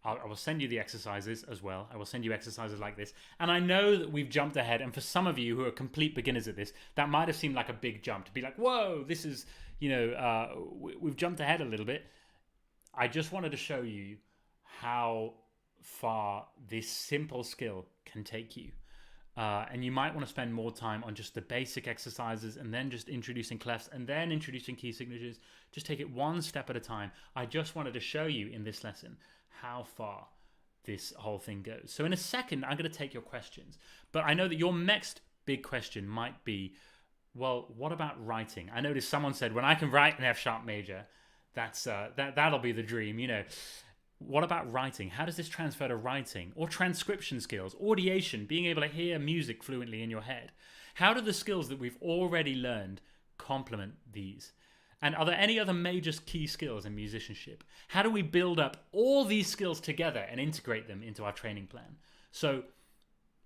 S1: I will send you the exercises as well. I will send you exercises like this. And I know that we've jumped ahead. And for some of you who are complete beginners at this, that might have seemed like a big jump to be like, whoa, this is, we've jumped ahead a little bit. I just wanted to show you how far this simple skill can take you. And you might want to spend more time on just the basic exercises and then just introducing clefs and then introducing key signatures. Just take it one step at a time. I just wanted to show you in this lesson how far this whole thing goes. So in a second, I'm going to take your questions. But I know that your next big question might be, well, what about writing? I noticed someone said, when I can write an F sharp major, that'll be the dream, you know. What about writing? How does this transfer to writing or transcription skills, audiation, being able to hear music fluently in your head? How do the skills that we've already learned complement these? And are there any other major key skills in musicianship? How do we build up all these skills together and integrate them into our training plan? So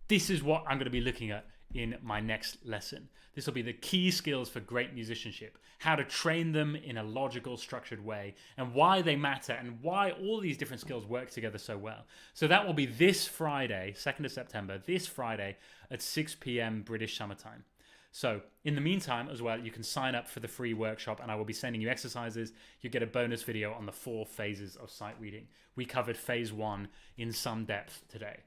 S1: this is what I'm going to be looking at in my next lesson. This will be the key skills for great musicianship, how to train them in a logical, structured way, and why they matter, and why all these different skills work together so well. So that will be this Friday, 2nd of September, this Friday at 6 p.m. British summertime. So in the meantime as well, you can sign up for the free workshop and I will be sending you exercises. You get a bonus video on the 4 phases of sight reading. We covered phase 1 in some depth today.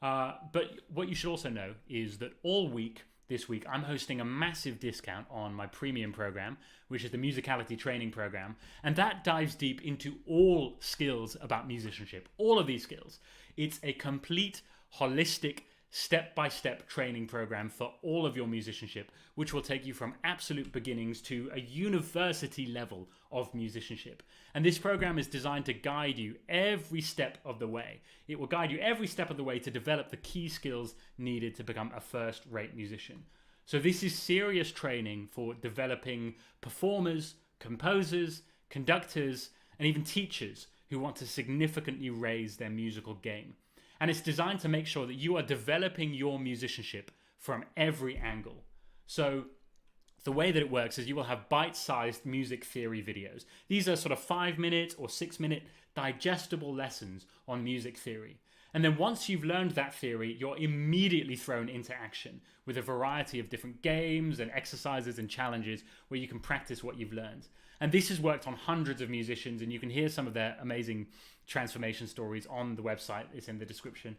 S1: But what you should also know is that all week, this week, I'm hosting a massive discount on my premium program, which is the Musicality Training Program. And that dives deep into all skills about musicianship, all of these skills. It's a complete, holistic, step-by-step training program for all of your musicianship, which will take you from absolute beginnings to a university level of musicianship. And this program is designed to guide you every step of the way. It will guide you every step of the way to develop the key skills needed to become a first-rate musician. So this is serious training for developing performers, composers, conductors, and even teachers who want to significantly raise their musical game. And it's designed to make sure that you are developing your musicianship from every angle. So the way that it works is you will have bite-sized music theory videos. These are sort of 5-minute or 6-minute digestible lessons on music theory. And then once you've learned that theory, you're immediately thrown into action with a variety of different games and exercises and challenges where you can practice what you've learned. And this has worked on hundreds of musicians, and you can hear some of their amazing transformation stories on the website. It's in the description.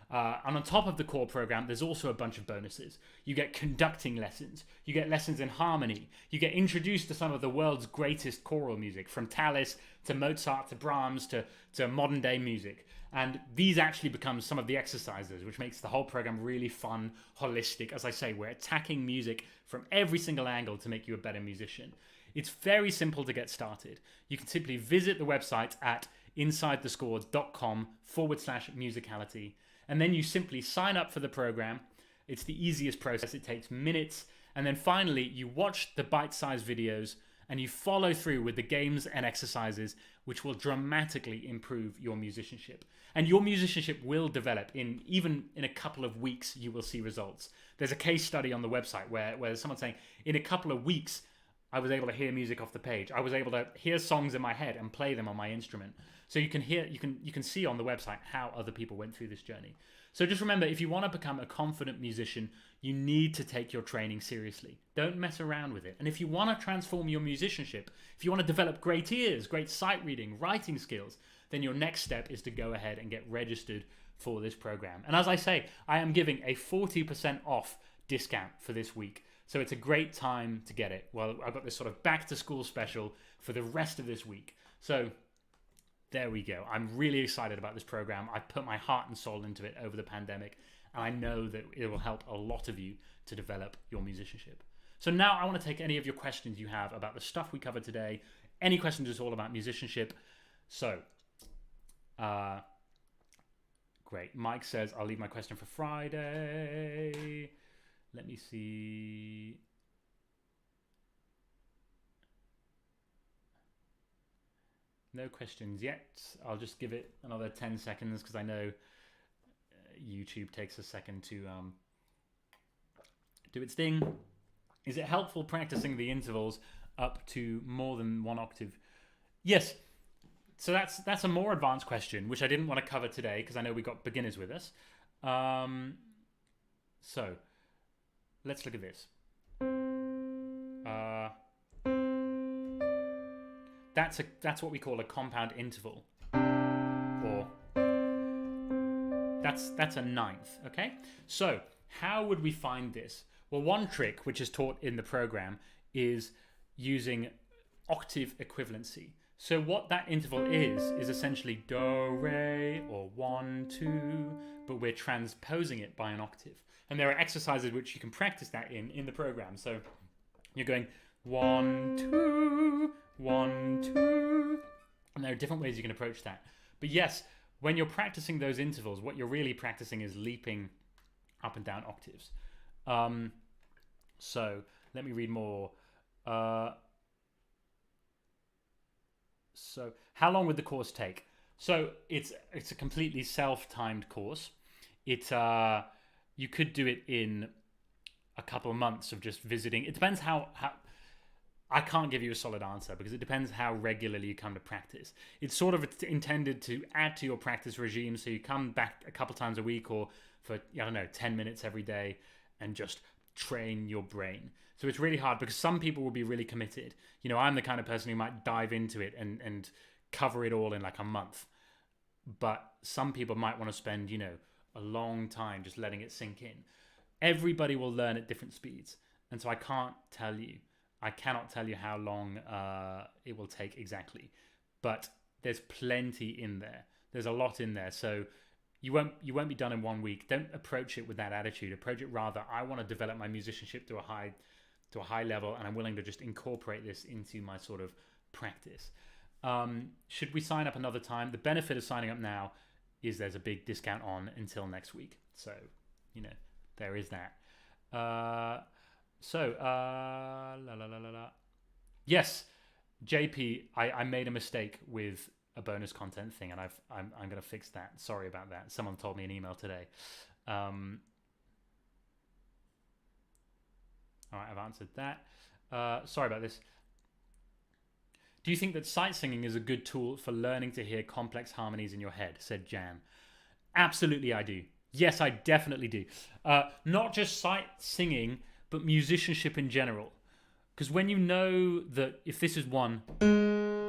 S1: And on top of the core program, there's also a bunch of bonuses. You get conducting lessons. You get lessons in harmony. You get introduced to some of the world's greatest choral music, from Tallis to Mozart to Brahms to modern day music. And these actually become some of the exercises, which makes the whole program really fun, holistic. As I say, we're attacking music from every single angle to make you a better musician. It's very simple to get started. You can simply visit the website at insidethescore.com/musicality. And then you simply sign up for the program. It's the easiest process. It takes minutes. And then finally, you watch the bite-sized videos and you follow through with the games and exercises, which will dramatically improve your musicianship. And your musicianship will develop even in a couple of weeks. You will see results. There's a case study on the website where someone's saying, in a couple of weeks, I was able to hear music off the page. I was able to hear songs in my head and play them on my instrument. So you can see on the website how other people went through this journey. So just remember, if you want to become a confident musician, you need to take your training seriously. Don't mess around with it. And if you want to transform your musicianship, if you want to develop great ears, great sight reading, writing skills, then your next step is to go ahead and get registered for this program. And as I say, I am giving a 40% off discount for this week. So it's a great time to get it. Well, I've got this sort of back to school special for the rest of this week. So there we go. I'm really excited about this program. I put my heart and soul into it over the pandemic, and I know that it will help a lot of you to develop your musicianship. So now I want to take any of your questions you have about the stuff we covered today. Any questions at all about musicianship. So, great. Mike says, I'll leave my question for Friday. Let me see. No questions yet. I'll just give it another 10 seconds because I know YouTube takes a second to do its thing. Is it helpful practicing the intervals up to more than 1 octave? Yes. So that's a more advanced question, which I didn't want to cover today because I know we got beginners with us. So let's look at this. That's what we call a compound interval, or that's a ninth. Okay, so how would we find this? Well, one trick which is taught in the program is using octave equivalency. So what that interval is essentially do, re, or 1, 2, but we're transposing it by an octave. And there are exercises which you can practice that in the program. So you're going 1, 2, 1, 2, and there are different ways you can approach that. But yes, when you're practicing those intervals, what you're really practicing is leaping up and down octaves. So let me read more. So how long would the course take? So it's a completely self-timed course. You could do it in a couple of months of just visiting. It depends how I can't give you a solid answer because it depends how regularly you come to practice. It's sort of intended to add to your practice regime, so you come back a couple times a week or for, I don't know, 10 minutes every day and just train your brain. So it's really hard because some people will be really committed. You know, I'm the kind of person who might dive into it and cover it all in like a month. But some people might want to spend, you know, a long time just letting it sink in. Everybody will learn at different speeds. And so I cannot tell you how long it will take exactly. But there's plenty in there. There's a lot in there. So you won't be done in 1 week. Don't approach it with that attitude. Approach it rather, I want to develop my musicianship to a high level, and I'm willing to just incorporate this into my sort of practice. Should we sign up another time? The benefit of signing up now is there's a big discount on until next week. So, you know, there is that. Yes, JP, I made a mistake with a bonus content thing, and I'm going to fix that. Sorry about that. Someone told me an email today. All right, I've answered that. Sorry about this. Do you think that sight singing is a good tool for learning to hear complex harmonies in your head? Said Jan. Absolutely, I do. Yes, I definitely do. Not just sight singing, but musicianship in general. Because when you know that if this is 1,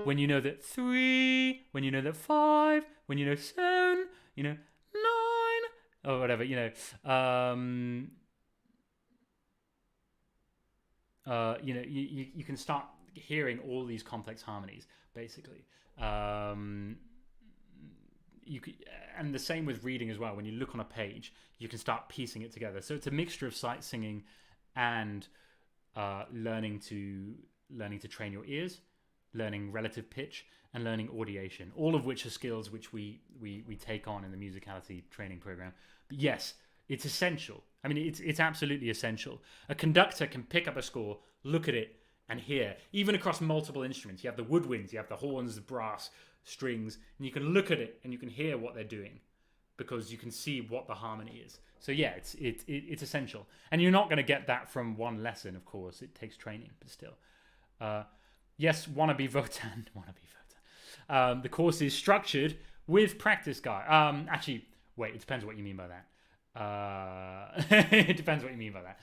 S1: when you know that 3, when you know that 5, when you know 7, you know 9, or whatever, you know, you can start hearing all these complex harmonies, basically. And the same with reading as well. When you look on a page, you can start piecing it together. So it's a mixture of sight singing and learning to train your ears, learning relative pitch, and learning audiation. All of which are skills which we take on in the musicality training program. But yes, it's essential. I mean, it's absolutely essential. A conductor can pick up a score, look at it, and hear. Even across multiple instruments, you have the woodwinds, you have the horns, the brass, strings, and you can look at it and you can hear what they're doing because you can see what the harmony is. So yeah, it's essential. And you're not going to get that from one lesson, of course. It takes training, but still. Yes, wannabe Votan. The course is structured with practice guide. Actually, wait, it depends what you mean by that. It depends what you mean by that.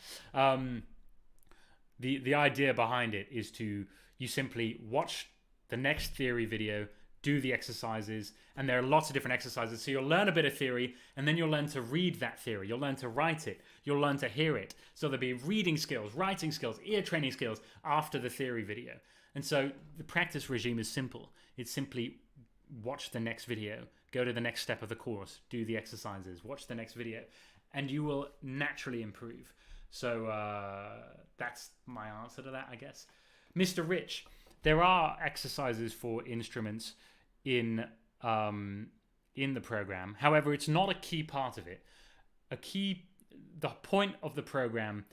S1: The idea behind it is you simply watch the next theory video, do the exercises, and there are lots of different exercises. So you'll learn a bit of theory, and then you'll learn to read that theory. You'll learn to write it. You'll learn to hear it. So there'll be reading skills, writing skills, ear training skills after the theory video. And so the practice regime is simple. It's simply watch the next video, go to the next step of the course, do the exercises, watch the next video, and you will naturally improve. So that's my answer to that, I guess. Mr. Rich, there are exercises for instruments in the program. However, it's not a key part of it. The point of the program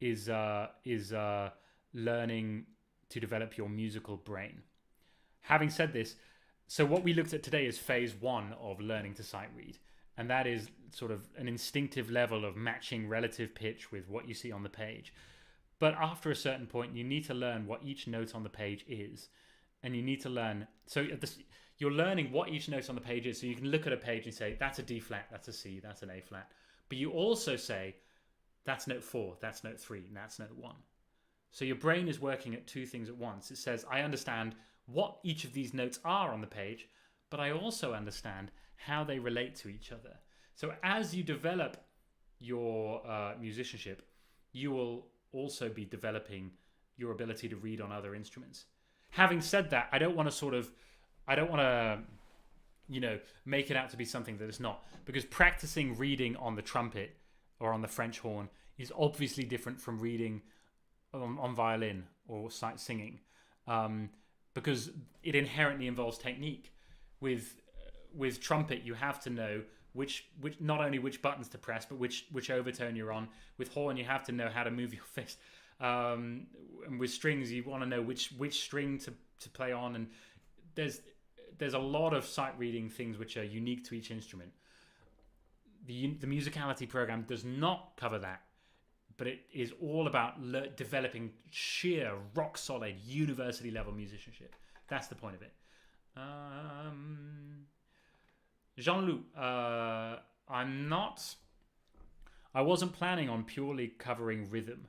S1: is learning to develop your musical brain. Having said this, so what we looked at today is phase 1 of learning to sight read. And that is sort of an instinctive level of matching relative pitch with what you see on the page. But after a certain point, you need to learn what each note on the page is. And you need to learn... So you're learning what each note on the page is. So you can look at a page and say, that's a D flat, that's a C, that's an A flat. But you also say, that's note 4, that's note 3, and that's note 1. So your brain is working at 2 things at once. It says, I understand what each of these notes are on the page, but I also understand how they relate to each other. So as you develop your musicianship, you will also be developing your ability to read on other instruments. Having said that, I don't want to make it out to be something that it's not, because practicing reading on the trumpet or on the French horn is obviously different from reading on violin or sight singing, because it inherently involves technique. With trumpet, you have to know which not only which buttons to press, but which overtone you're on. With horn, you have to know how to move your fist. And with strings, you want to know which string to play on. And there's a lot of sight reading things which are unique to each instrument. The musicality program does not cover that, but it is all about developing sheer, rock solid, university level musicianship. That's the point of it. Jean-Luc, I wasn't planning on purely covering rhythm.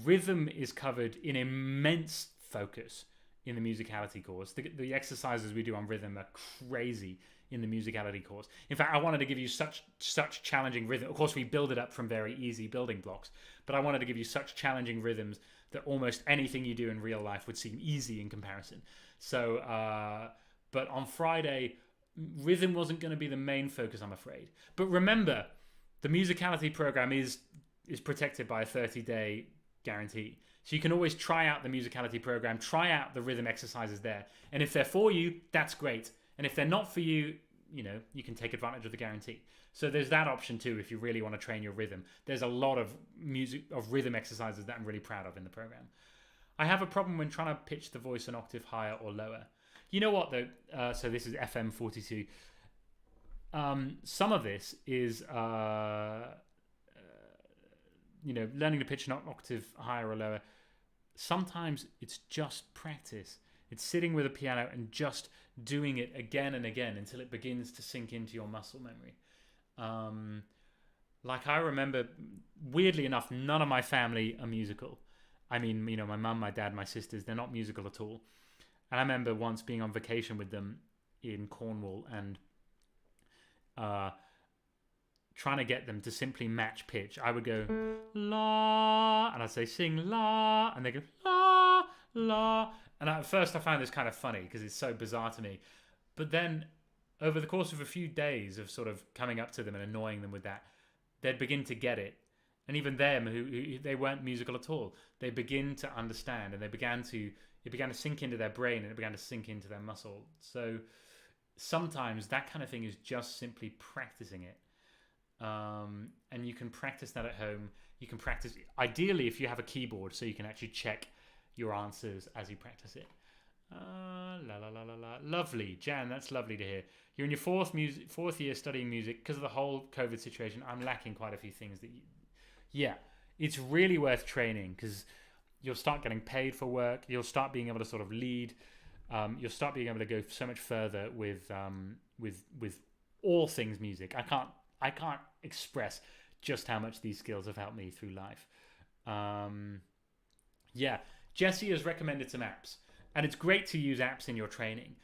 S1: Rhythm is covered in immense focus in the musicality course. The exercises we do on rhythm are crazy in the musicality course. In fact, I wanted to give you such challenging rhythm. Of course, we build it up from very easy building blocks, but I wanted to give you such challenging rhythms that almost anything you do in real life would seem easy in comparison. So, but on Friday, rhythm wasn't going to be the main focus, I'm afraid. But remember, the musicality program is protected by a 30-day guarantee. So you can always try out the musicality program, try out the rhythm exercises there. And if they're for you, that's great. And if they're not for you, you can take advantage of the guarantee. So there's that option too if you really want to train your rhythm. There's a lot of rhythm exercises that I'm really proud of in the program. I have a problem when trying to pitch the voice an octave higher or lower. You know what though? So this is FM 42. Some of this is learning to pitch an octave higher or lower. Sometimes it's just practice. It's sitting with a piano and just doing it again and again until it begins to sink into your muscle memory. Like I remember, weirdly enough, none of my family are musical. I mean, my mum, my dad, my sisters, they're not musical at all. And I remember once being on vacation with them in Cornwall and trying to get them to simply match pitch. I would go la, and I'd say sing la, and they go la, la. And at first I found this kind of funny because it's so bizarre to me. But then over the course of a few days of sort of coming up to them and annoying them with that, they'd begin to get it. And even them, who they weren't musical at all, they begin to understand, and it began to sink into their brain, and it began to sink into their muscle. So sometimes that kind of thing is just simply practicing it. And you can practice that at home. You can practice, ideally, if you have a keyboard, so you can actually check your answers as you practice it. Lovely, Jan. That's lovely to hear. You're in your fourth year studying music. Because of the whole COVID situation, I'm lacking quite a few things that it's really worth training, because you'll start getting paid for work. You'll start being able to sort of lead. You'll start being able to go so much further with all things music. I can't express just how much these skills have helped me through life. Jesse has recommended some apps, and it's great to use apps in your training.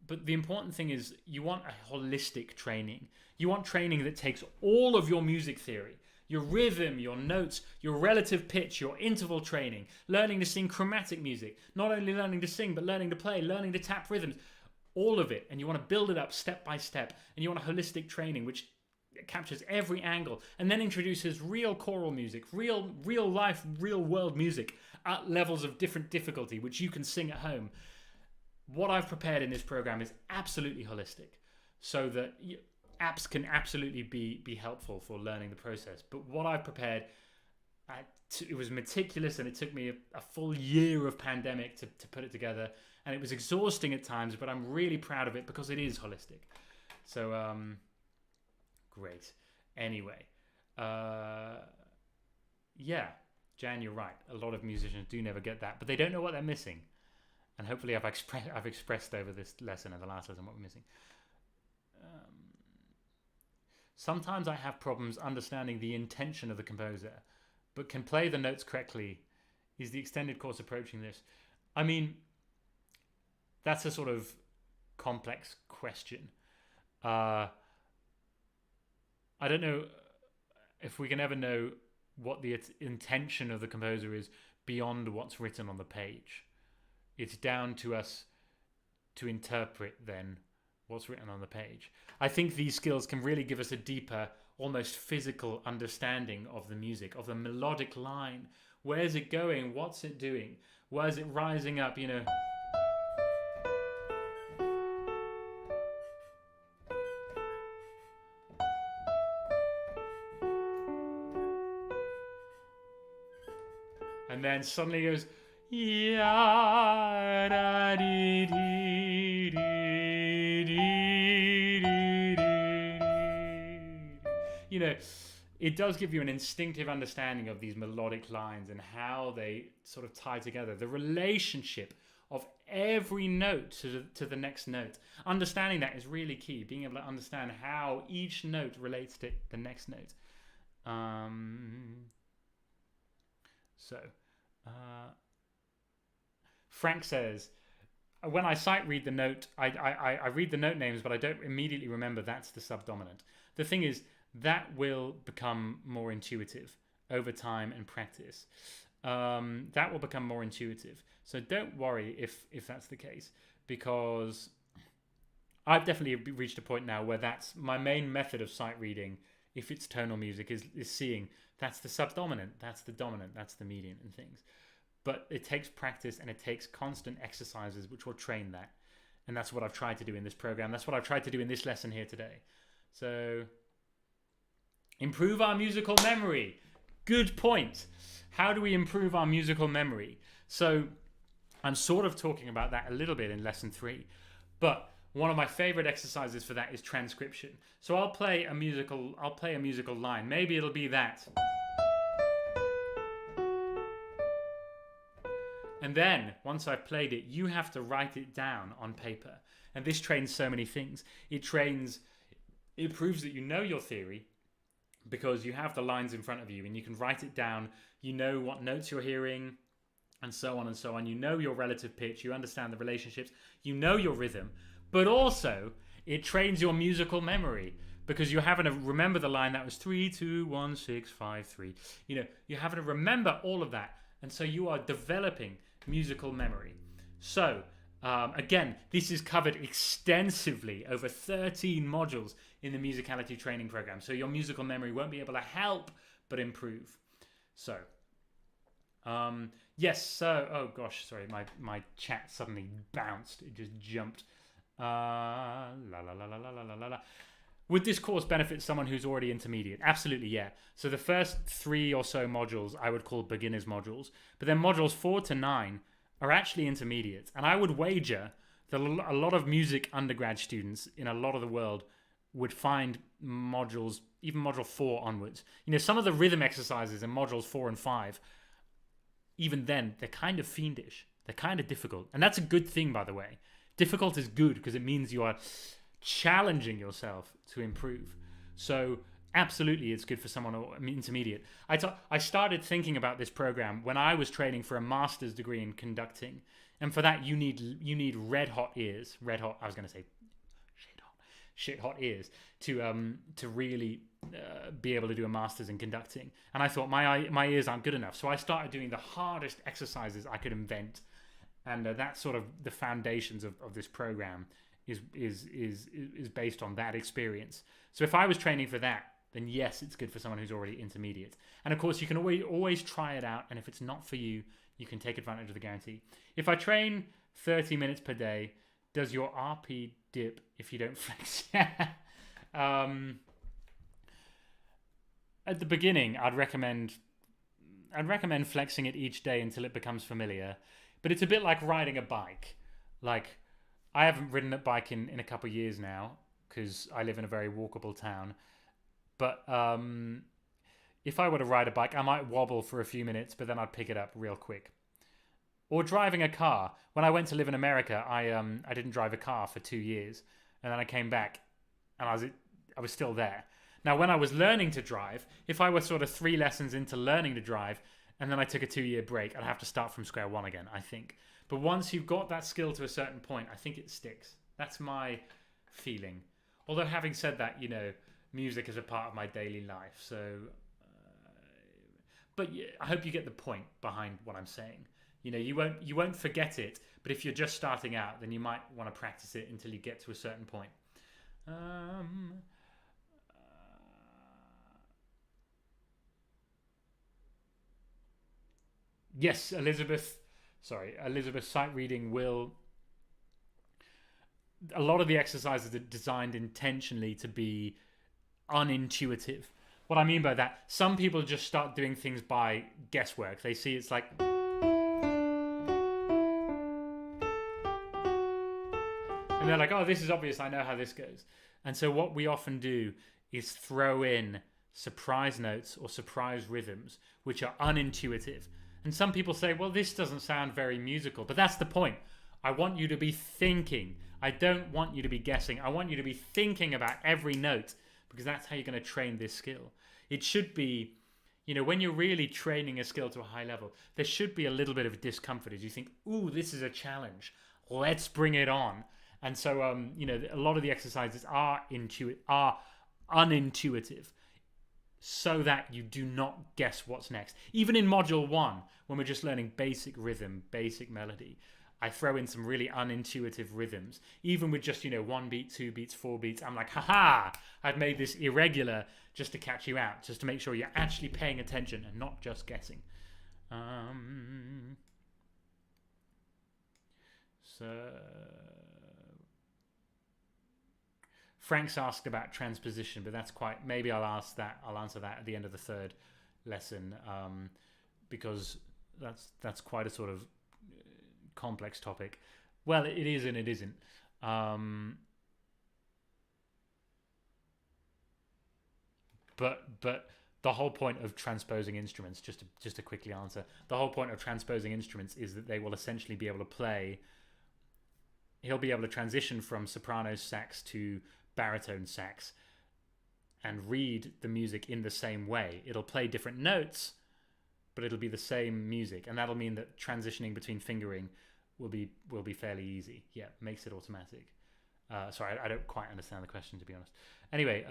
S1: But the important thing is you want a holistic training. You want training that takes all of your music theory, your rhythm, your notes, your relative pitch, your interval training, learning to sing chromatic music, not only learning to sing, but learning to play, learning to tap rhythms, all of it. And you want to build it up step by step. And you want a holistic training which captures every angle and then introduces real choral music, real life, real world music at levels of different difficulty, which you can sing at home. What I've prepared in this program is absolutely holistic, so that apps can absolutely be helpful for learning the process. But what I've prepared, it was meticulous, and it took me a full year of pandemic to put it together, and it was exhausting at times, but I'm really proud of it because it is holistic. So great. Anyway, Jan, you're right. A lot of musicians do never get that, but they don't know what they're missing. And hopefully I've expressed over this lesson and the last lesson what we're missing. Sometimes I have problems understanding the intention of the composer, but can play the notes correctly. Is the extended course approaching this? I mean, that's a sort of complex question. I don't know. ever know what the intention of the composer is beyond what's written on the page, it's down to us to interpret then what's written on the page. I think these skills can really give us a deeper, almost physical understanding of the music, of the melodic line. Where's it going? What's it doing? Where's it rising up? You know. And then suddenly it goes, yeah, da, dee, dee, dee, dee, dee, dee. You know, it does give you an instinctive understanding of these melodic lines and how they sort of tie together. The relationship of every note to the next note. Understanding that is really key. Being able to understand how each note relates to the next note. Frank says, when I sight read the note, I read the note names, but I don't immediately remember that's the subdominant. The thing is, that will become more intuitive over time and practice. That will become more intuitive. So don't worry if that's the case, because I've definitely reached a point now where that's my main method of sight reading. If it's tonal music, is seeing that's the subdominant, that's the dominant, that's the median and things. But it takes practice and it takes constant exercises which will train that. And that's what I've tried to do in this program. That's what I've tried to do in this lesson here today. So, improve our musical memory. Good point. How do we improve our musical memory? So, I'm sort of talking about that a little bit in lesson 3. But one of my favorite exercises for that is transcription. So I'll play a musical line. Maybe it'll be that. And then, once I've played it, you have to write it down on paper. And this trains so many things. It proves that you know your theory because you have the lines in front of you and you can write it down. You know what notes you're hearing and so on and so on. You know your relative pitch. You understand the relationships. You know your rhythm. But also, it trains your musical memory because you're having to remember the line that was 3, 2, 1, 6, 5, 3. You know, you're having to remember all of that. And so you are developing musical memory. So, again, this is covered extensively over 13 modules in the musicality training program. So your musical memory won't be able to help but improve. So, yes, so, oh gosh, sorry, my chat suddenly bounced. It just jumped. Would this course benefit someone who's already intermediate? Absolutely, yeah. So the first 3 or so modules I would call beginners modules, but then modules 4 to 9 are actually intermediate. And I would wager that a lot of music undergrad students in a lot of the world would find modules, even module 4 onwards. You know, some of the rhythm exercises in modules 4 and 5, even then, they're kind of fiendish. They're kind of difficult. And that's a good thing, by the way. Difficult is good because it means you are challenging yourself to improve. So absolutely it's good for someone intermediate. I started thinking about this program when I was training for a master's degree in conducting, and for that you need red hot ears. I was going to say shit hot ears to really be able to do a master's in conducting. And I thought my ears aren't good enough, so I started doing the hardest exercises I could invent, and that's sort of the foundations of this program. Is based on that experience. So if I was training for that, then yes, it's good for someone who's already intermediate. And of course, you can always try it out. And if it's not for you, you can take advantage of the guarantee. If I train 30 minutes per day, does your RP dip if you don't flex? At the beginning, I'd recommend flexing it each day until it becomes familiar. But it's a bit like riding a bike. Like, I haven't ridden a bike in a couple of years now because I live in a very walkable town. But if I were to ride a bike, I might wobble for a few minutes, but then I'd pick it up real quick. Or driving a car. When I went to live in America, I didn't drive a car for 2 years, and then I came back, and I was still there. Now, when I was learning to drive, if I were sort of 3 lessons into learning to drive, and then I took a 2-year break, I'd have to start from square one again, I think. But once you've got that skill to a certain point, I think it sticks. That's my feeling. Although having said that, you know, music is a part of my daily life. So But I hope you get the point behind what I'm saying. You won't forget it, but if you're just starting out, then you might want to practice it until you get to a certain point. Yes, Elizabeth. Sorry, Elizabeth. Sight reading will. A lot of the exercises are designed intentionally to be unintuitive. What I mean by that, some people just start doing things by guesswork. They see it's like, and they're like, oh, this is obvious, I know how this goes. And so what we often do is throw in surprise notes or surprise rhythms, which are unintuitive. And some people say, well, this doesn't sound very musical, but that's the point. I want you to be thinking. I don't want you to be guessing. I want you to be thinking about every note, because that's how you're going to train this skill. It should be, when you're really training a skill to a high level, there should be a little bit of discomfort as you think, ooh, this is a challenge. Let's bring it on. And so, a lot of the exercises are unintuitive, so that you do not guess what's next. Even in module 1, when we're just learning basic rhythm, basic melody, I throw in some really unintuitive rhythms. Even with just, 1 beat, 2 beats, 4 beats, I'm like, haha, I've made this irregular just to catch you out, just to make sure you're actually paying attention and not just guessing. So Frank's asked about transposition, but that's quite, maybe I'll answer that at the end of the third lesson, because that's quite a sort of complex topic. Well, it is and it isn't. But the whole point of transposing instruments, just to quickly answer, the whole point of transposing instruments is that they will essentially be able to play. He'll be able to transition from soprano sax to baritone sax and read the music in the same way. It'll play different notes, but it'll be the same music, and that'll mean that transitioning between fingering will be fairly easy. Yeah, makes it automatic. Sorry, I don't quite understand the question, to be honest. Anyway,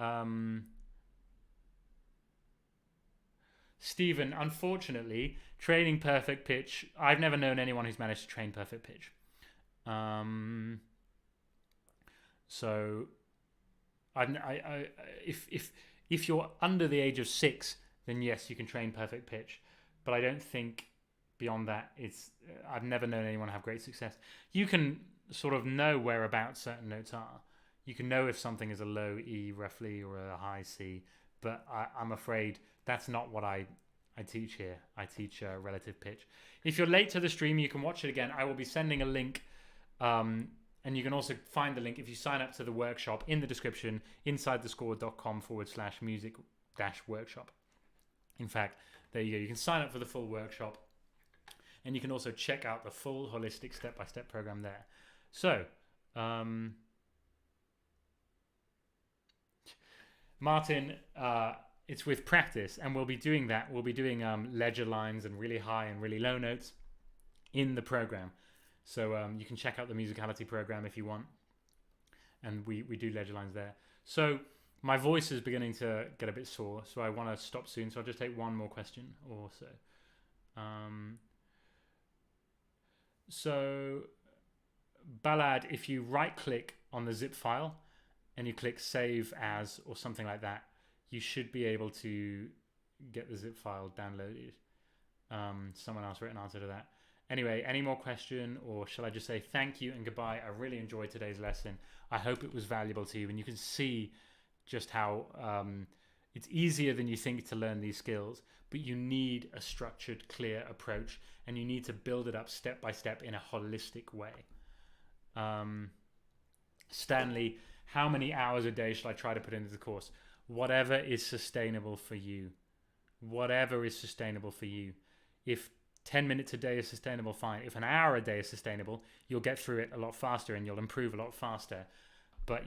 S1: Stephen, unfortunately, training perfect pitch, I've never known anyone who's managed to train perfect pitch. So if you're under the age of 6, then yes, you can train perfect pitch. But I don't think beyond that, I've never known anyone have great success. You can sort of know whereabouts certain notes are. You can know if something is a low E roughly or a high C, but I'm afraid that's not what I teach here. I teach relative pitch. If you're late to the stream, you can watch it again. I will be sending a link, and you can also find the link if you sign up to the workshop in the description, insidethescore.com/music-workshop. In fact, there you go. You can sign up for the full workshop, and you can also check out the full holistic step-by-step program there. So, Martin, it's with practice, and we'll be doing that. We'll be doing ledger lines and really high and really low notes in the program. So you can check out the musicality program if you want, and we do ledger lines there. So my voice is beginning to get a bit sore, so I want to stop soon. So I'll just take one more question or so. So Ballad, if you right-click on the zip file and you click Save As or something like that, you should be able to get the zip file downloaded. Someone else wrote an answer to that. Anyway, any more question, or shall I just say thank you and goodbye? I really enjoyed today's lesson. I hope it was valuable to you, and you can see just how it's easier than you think to learn these skills, but you need a structured, clear approach, and you need to build it up step by step in a holistic way. Stanley, how many hours a day should I try to put into the course? Whatever is sustainable for you. Whatever is sustainable for you. If 10 minutes a day is sustainable, fine. If an hour a day is sustainable, you'll get through it a lot faster and you'll improve a lot faster. But,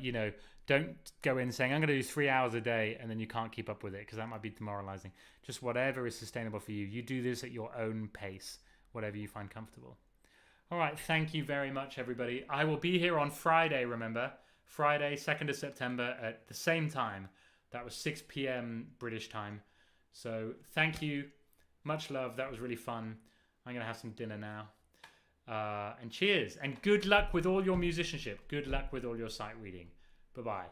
S1: don't go in saying, I'm going to do 3 hours a day, and then you can't keep up with it, because that might be demoralizing. Just whatever is sustainable for you. You do this at your own pace, whatever you find comfortable. All right. Thank you very much, everybody. I will be here on Friday, remember. Friday, 2nd of September at the same time. That was 6 p.m. British time. So thank you. Much love. That was really fun. I'm going to have some dinner now. And cheers. And good luck with all your musicianship. Good luck with all your sight reading. Bye-bye.